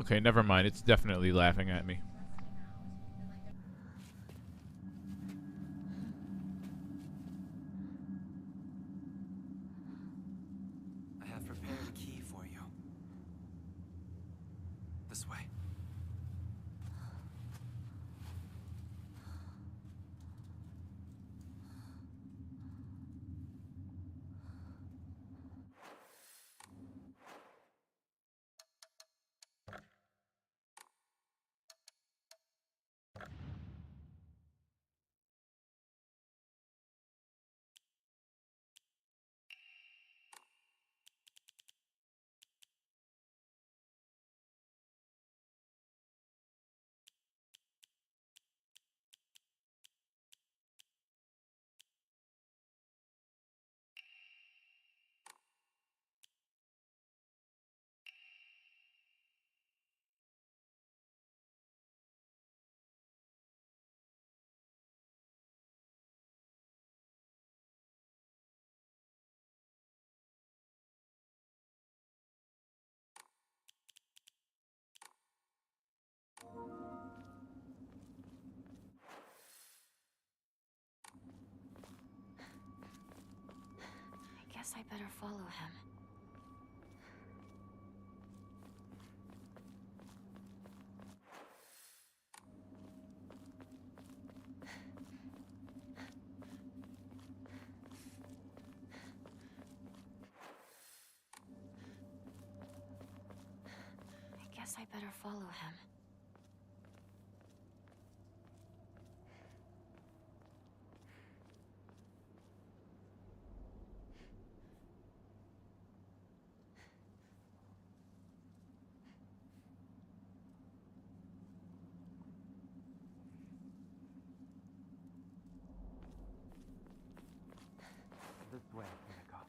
Okay, never mind. It's definitely laughing at me. I have prepared a key for you. This way. I guess I better follow him. I guess I better follow him. This way, Himiko.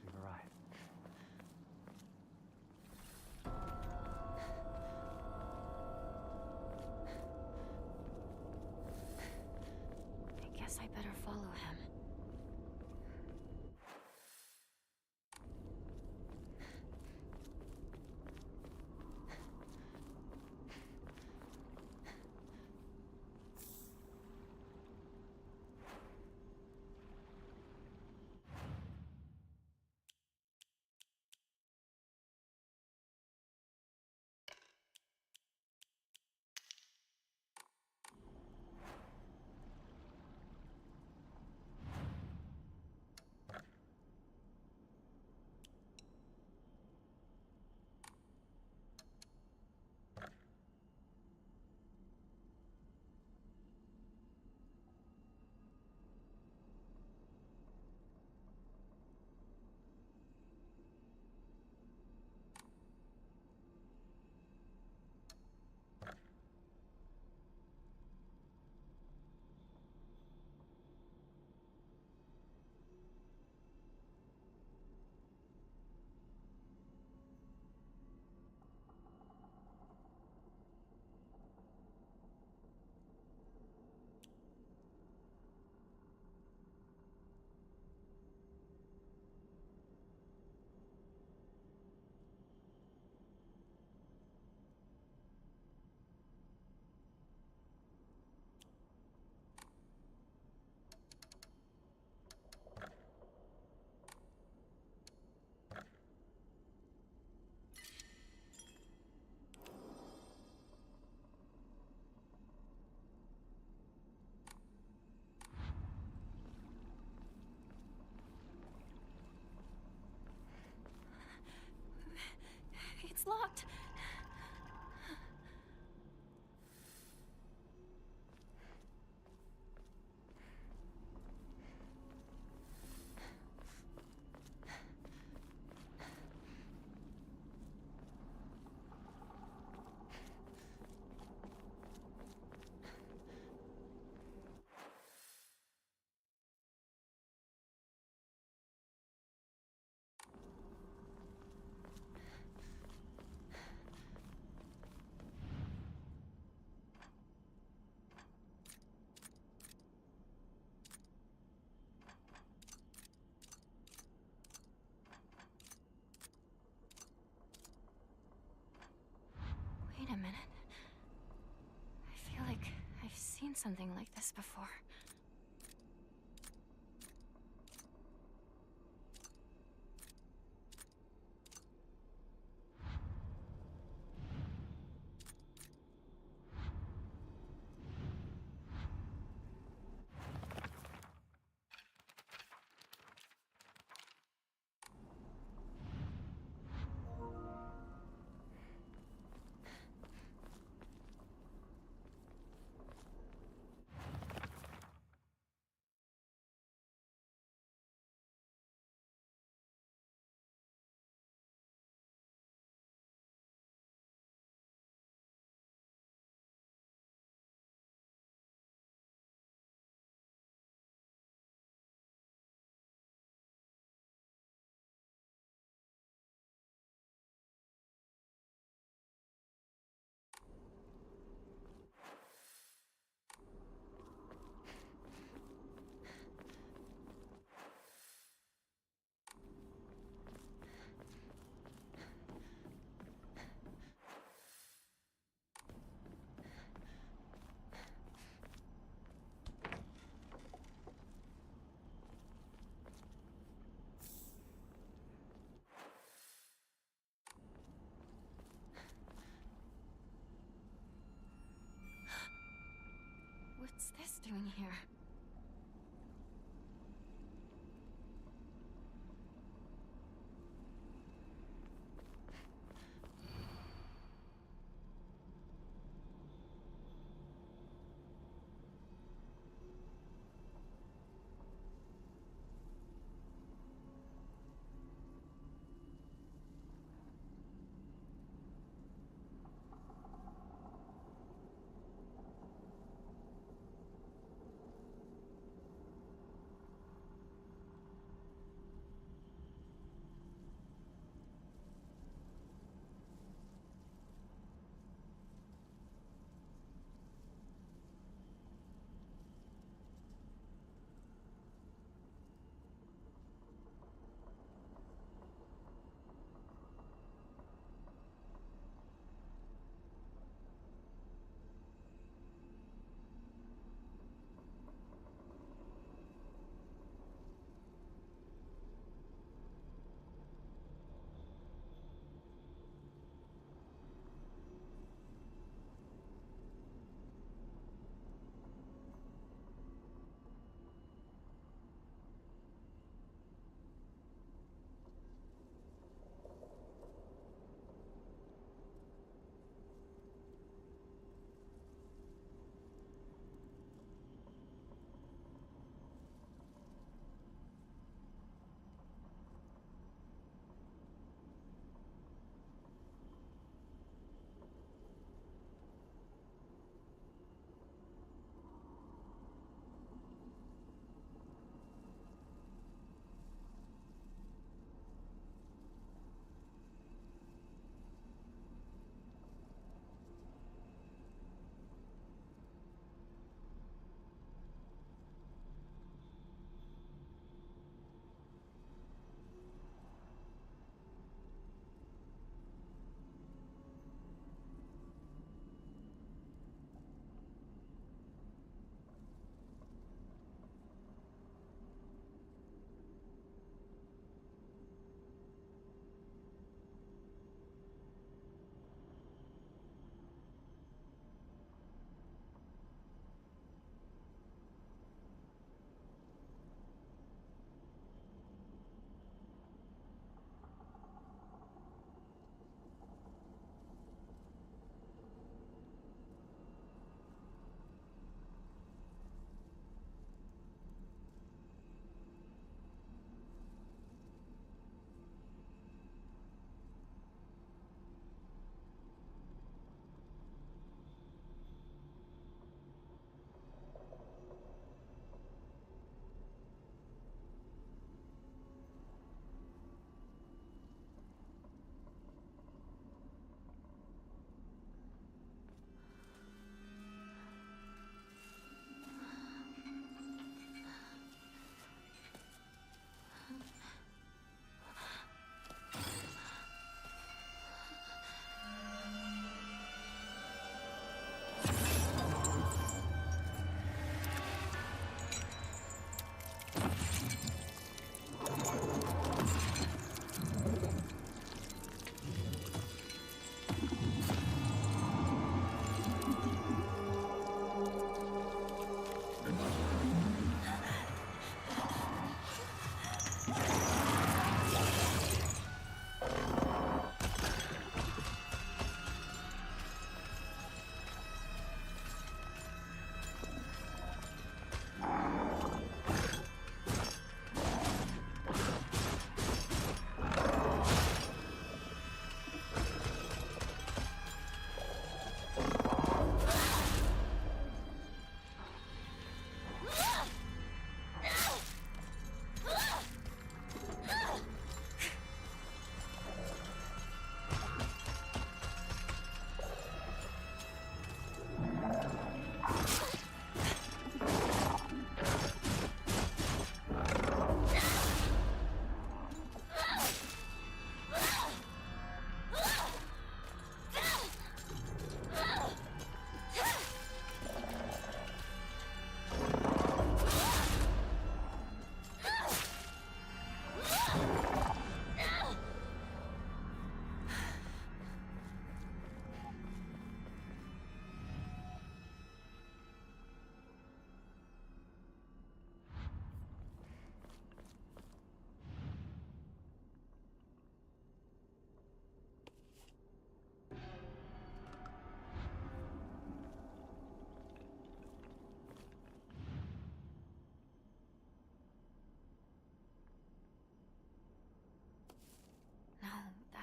We've arrived. I guess I better follow him. something like this before. What's this doing here?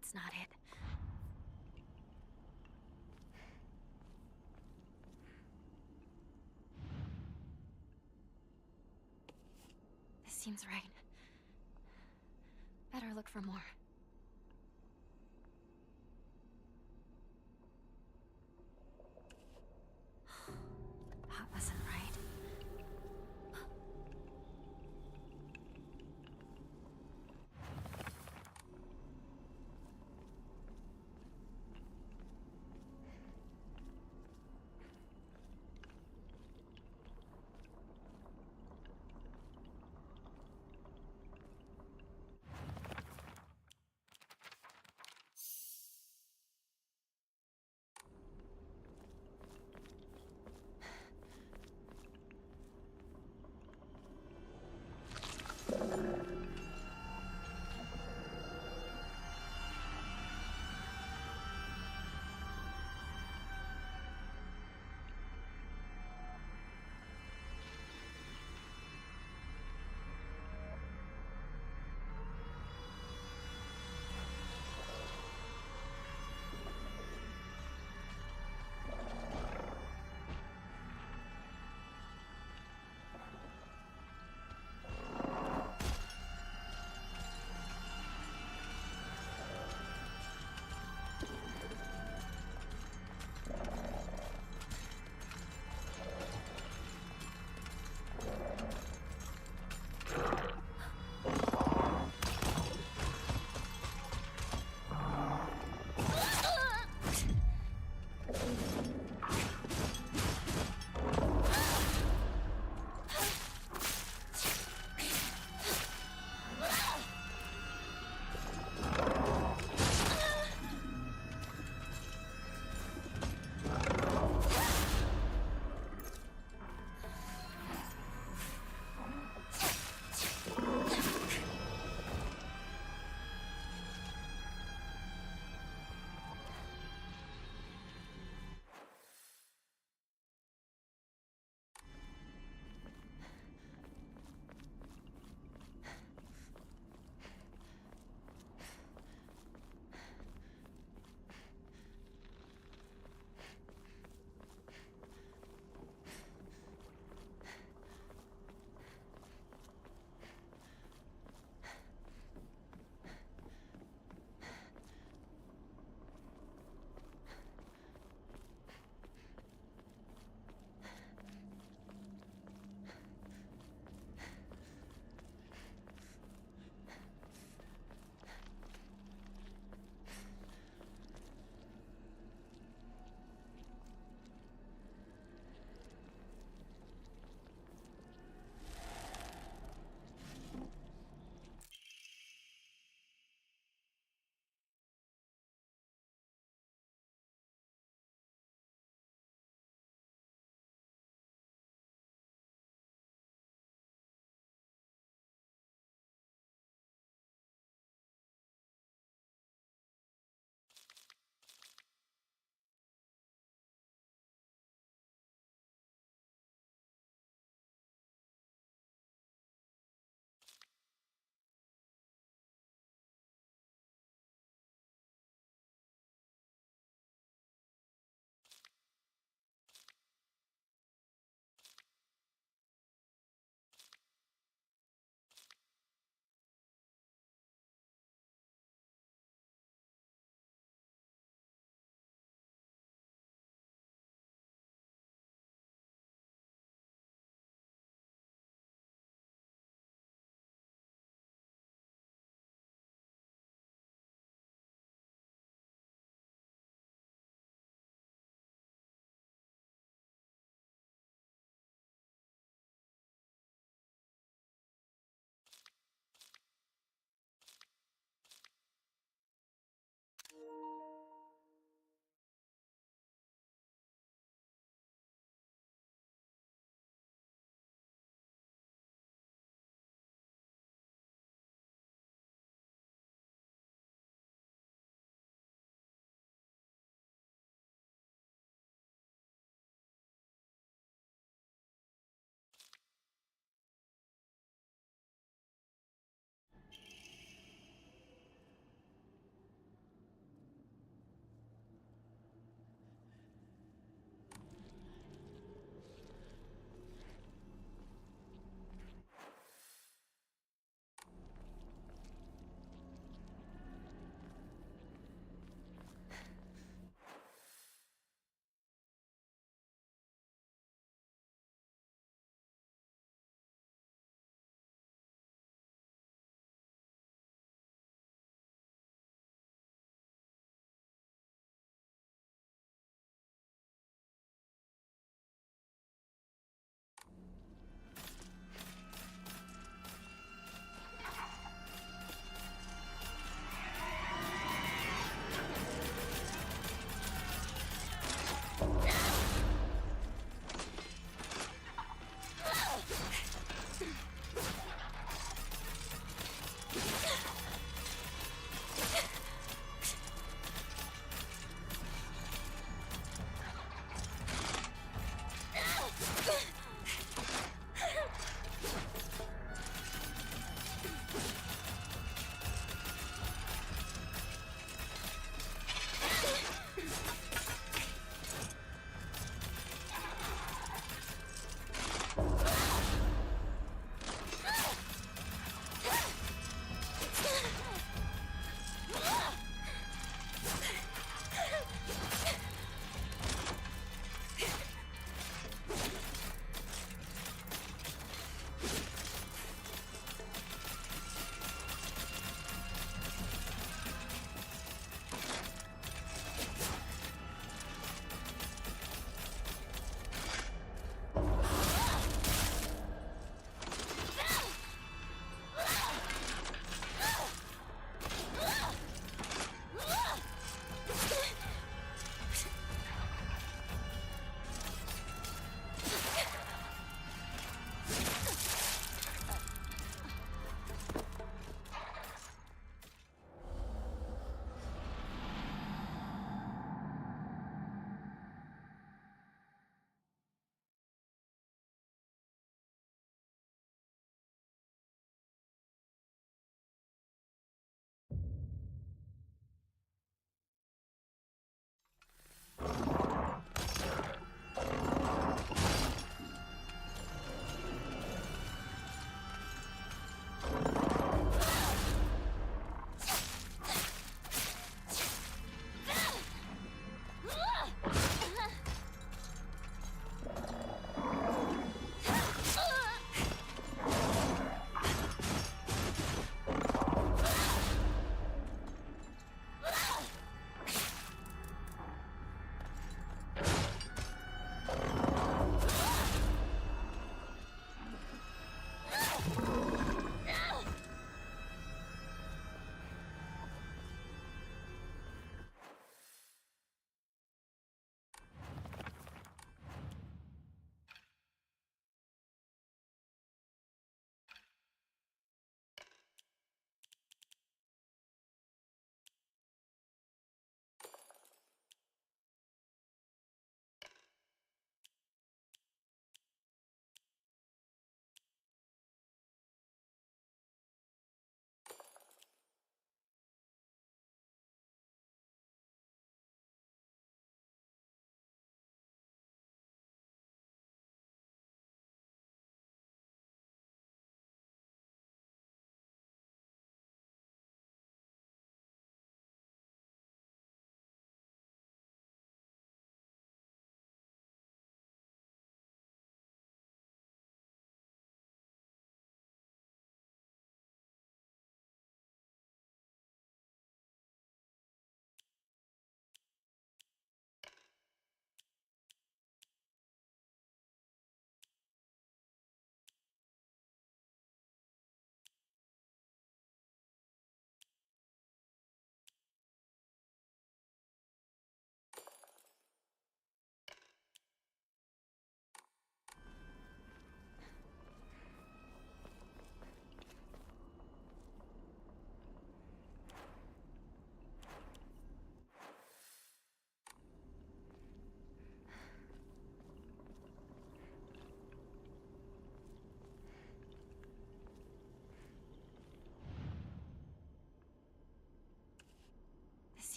That's not it. This seems right. Better look for more. That wasn't right.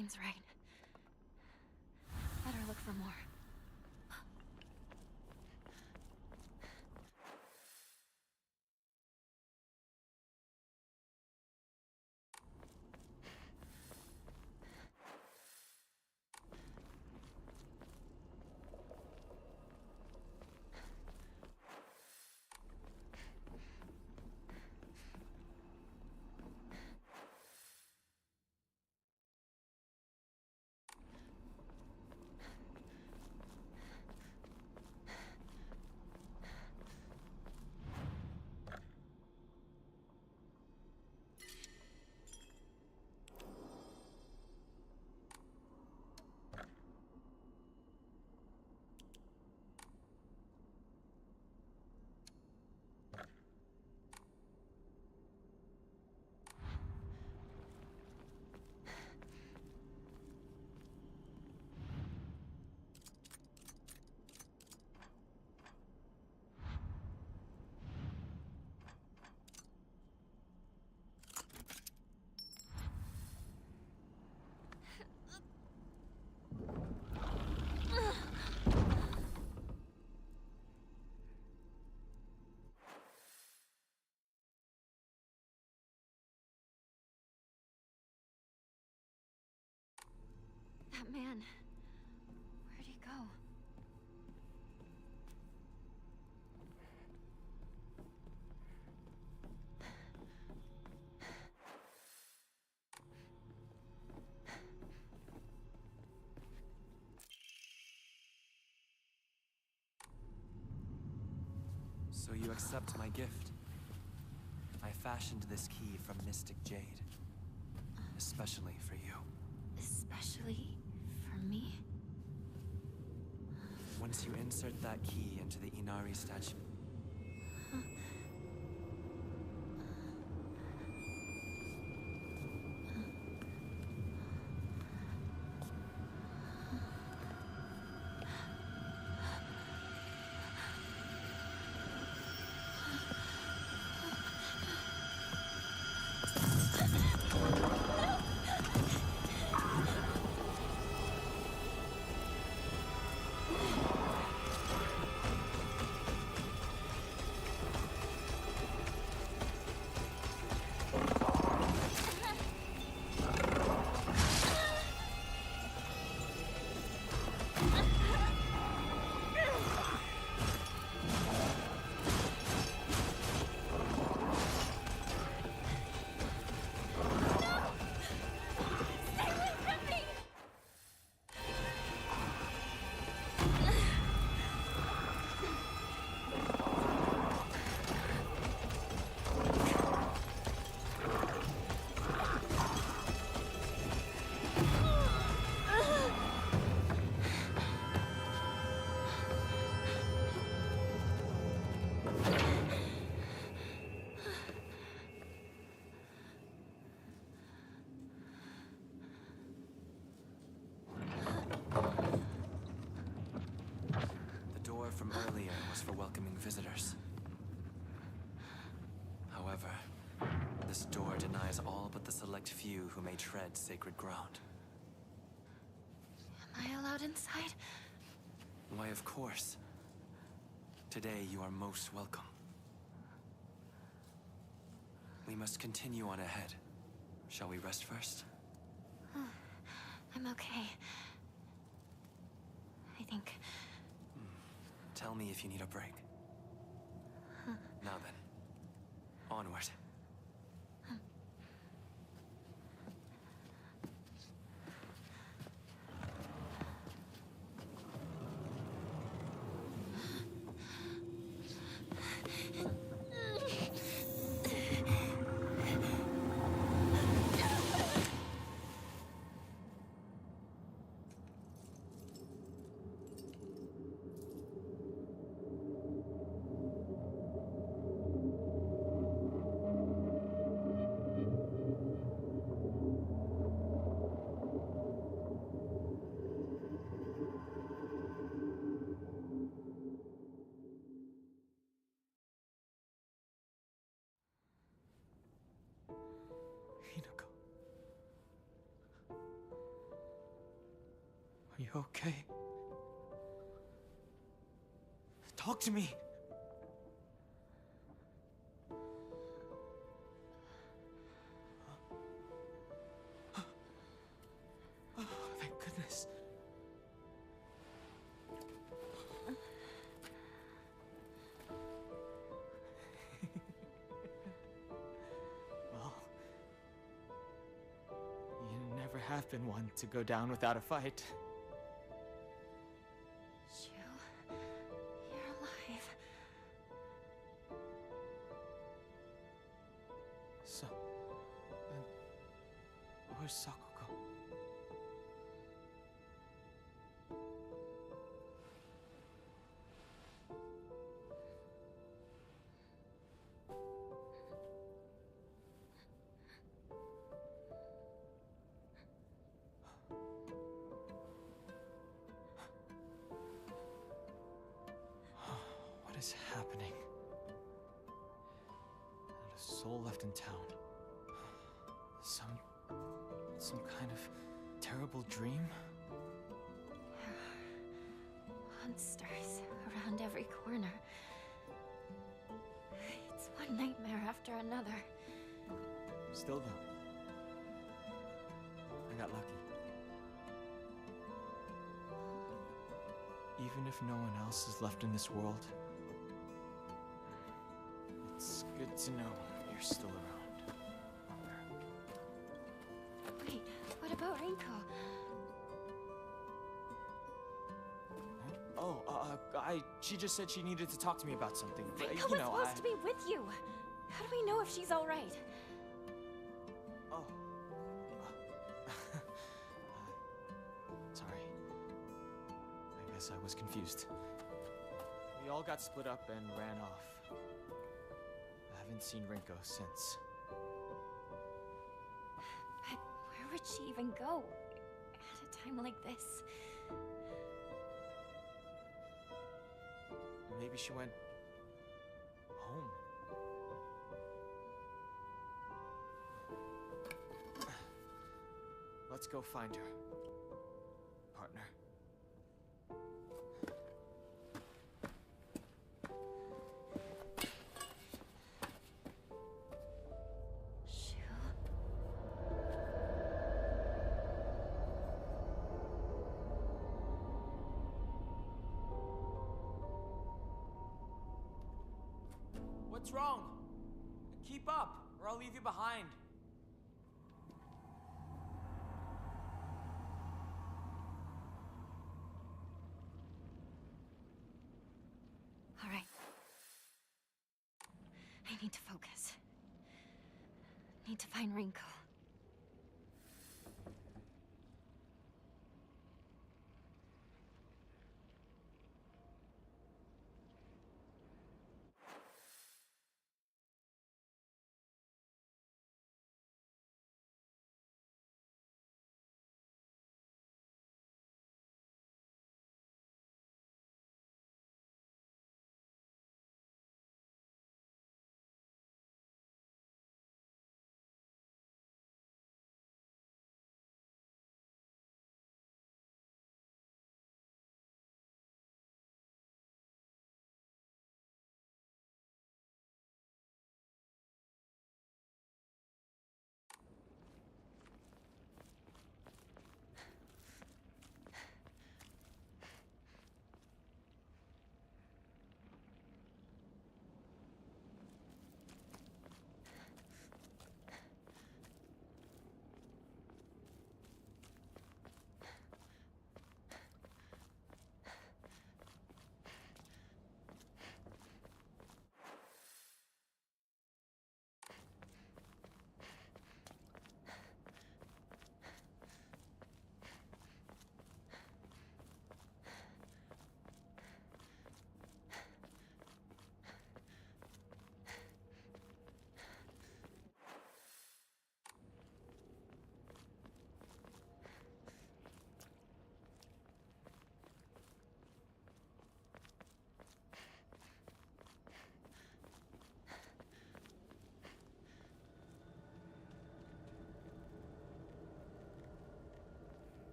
seems right. Better look for more. That man. Where'd he go? So you accept my gift? I fashioned this key from mystic jade. Especially for you. Especially for me? Once you insert that key into the Inari statue... from earlier was for welcoming visitors. However, this door denies all but the select few who may tread sacred ground. Am I allowed inside? Why, of course. Today you are most welcome. We must continue on ahead. Shall we rest first? I'm okay. I think. Tell me if you need a break. Now then, onward. you okay? Talk to me! Oh, thank goodness. Well, you never have been one to go down without a fight. Shu, you're alive. So, then, where's Sakuko? What is happening? Not a soul left in town. Some kind of terrible dream? Monsters around every corner. It's one nightmare after another. Still though, I got lucky. Even if no one else is left in this world, it's good to know you're still around. Wait, what about Rinko? She just said she needed to talk to me about something. Rinko was supposed to be with you. How do we know if she's all right? Oh. Sorry. I guess I was confused. We all got split up and ran off. I haven't seen Rinko since. But where would she even go at a time like this? Maybe she went home. Let's go find her, partner. Shu? What's wrong? Keep up, or I'll leave you behind. All right. I need to focus. Need to find Rinko.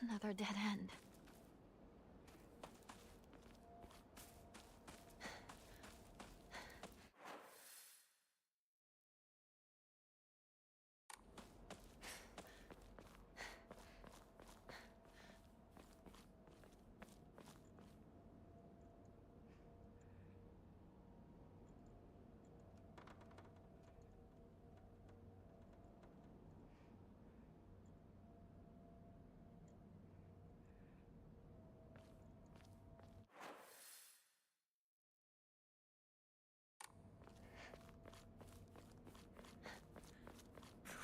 Another dead end.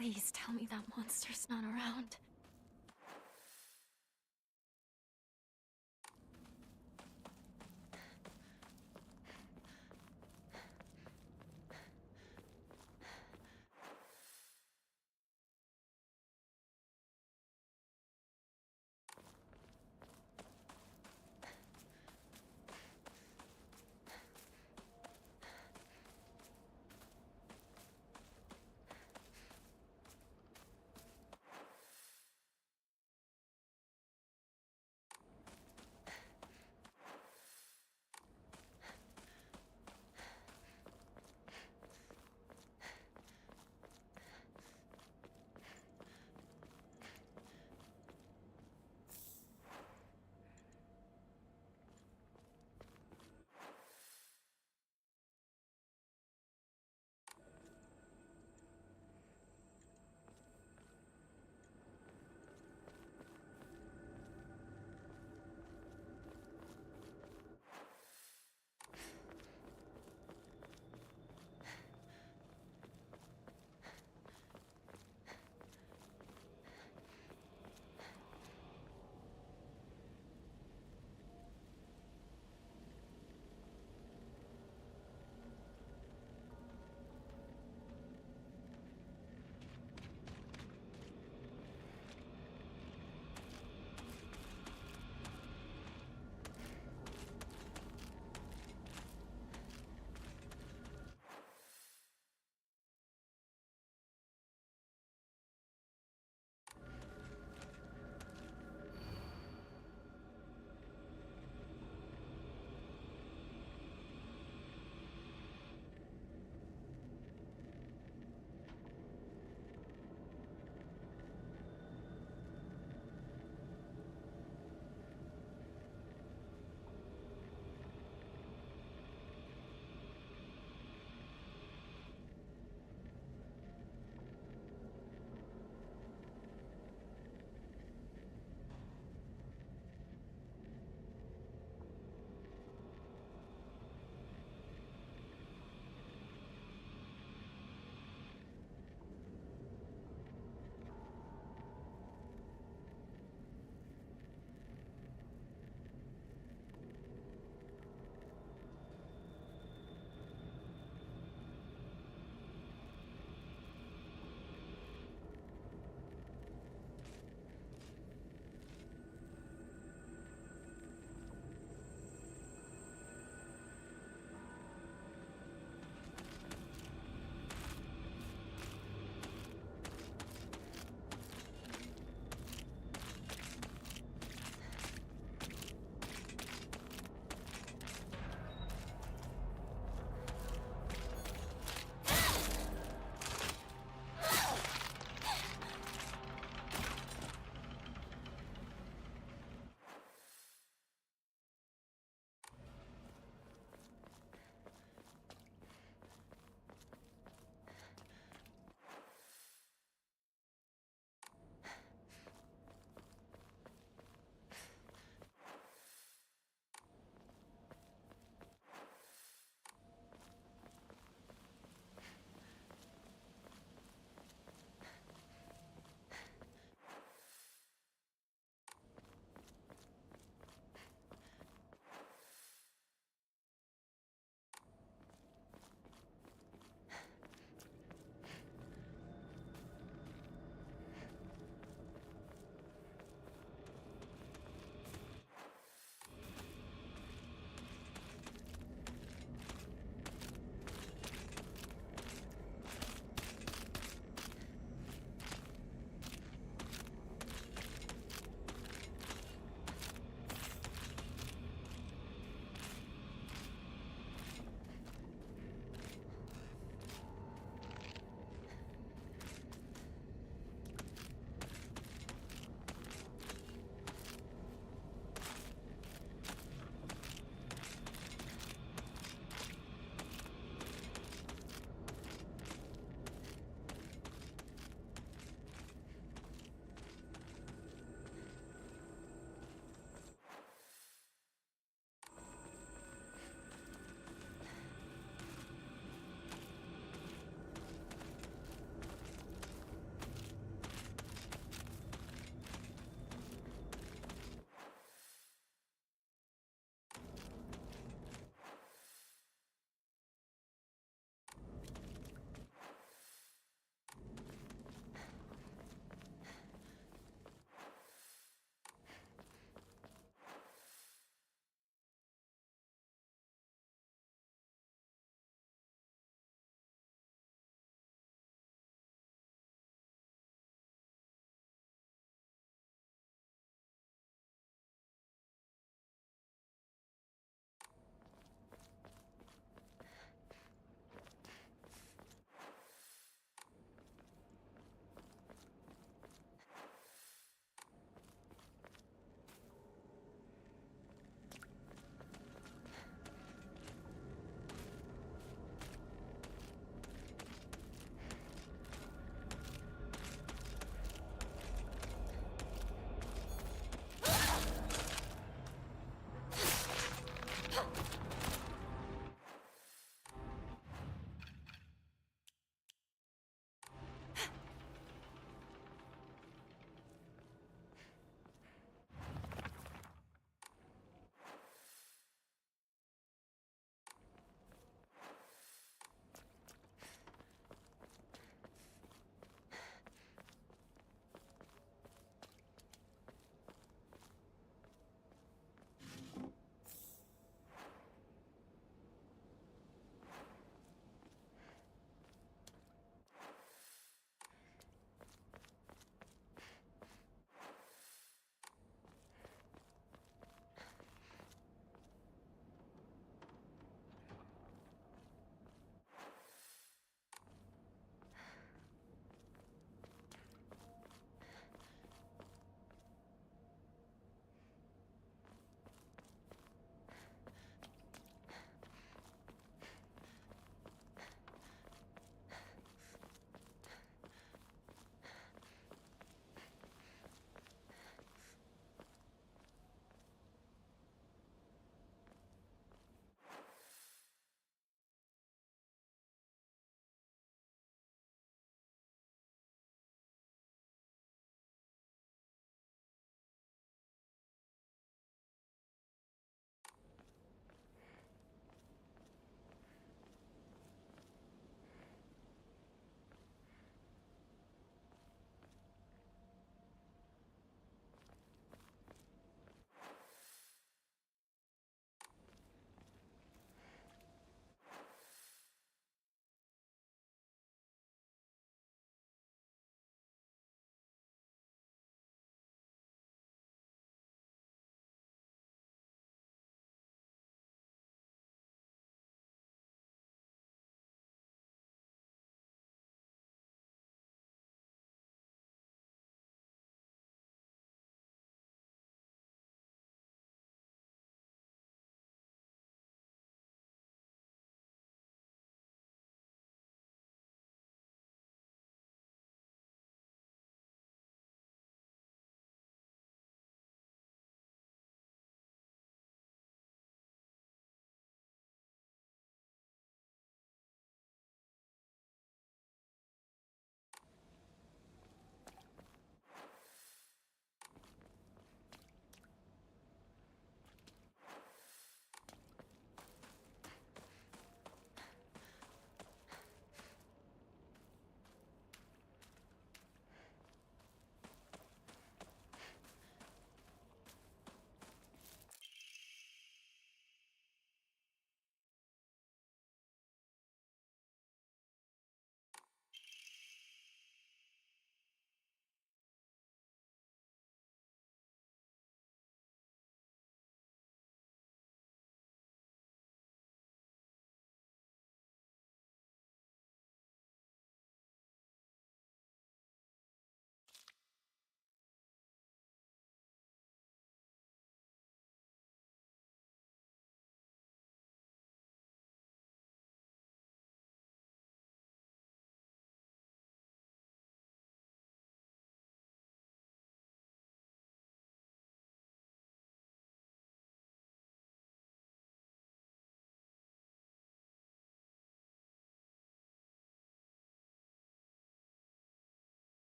Please tell me that monster's not around.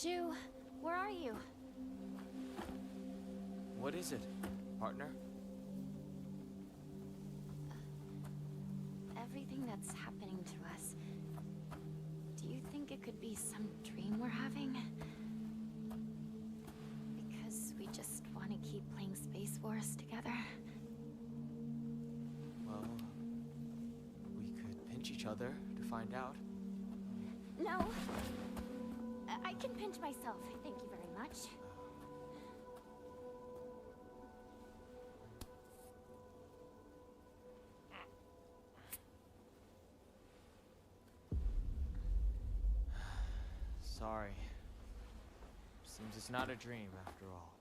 Shu, where are you? What is it, partner? Everything that's happening to us. Do you think it could be some dream we're having? Because we just want to keep playing Space Wars together. Well, we could pinch each other to find out. No. I can pinch myself. Thank you very much. Sorry. Seems it's not a dream after all.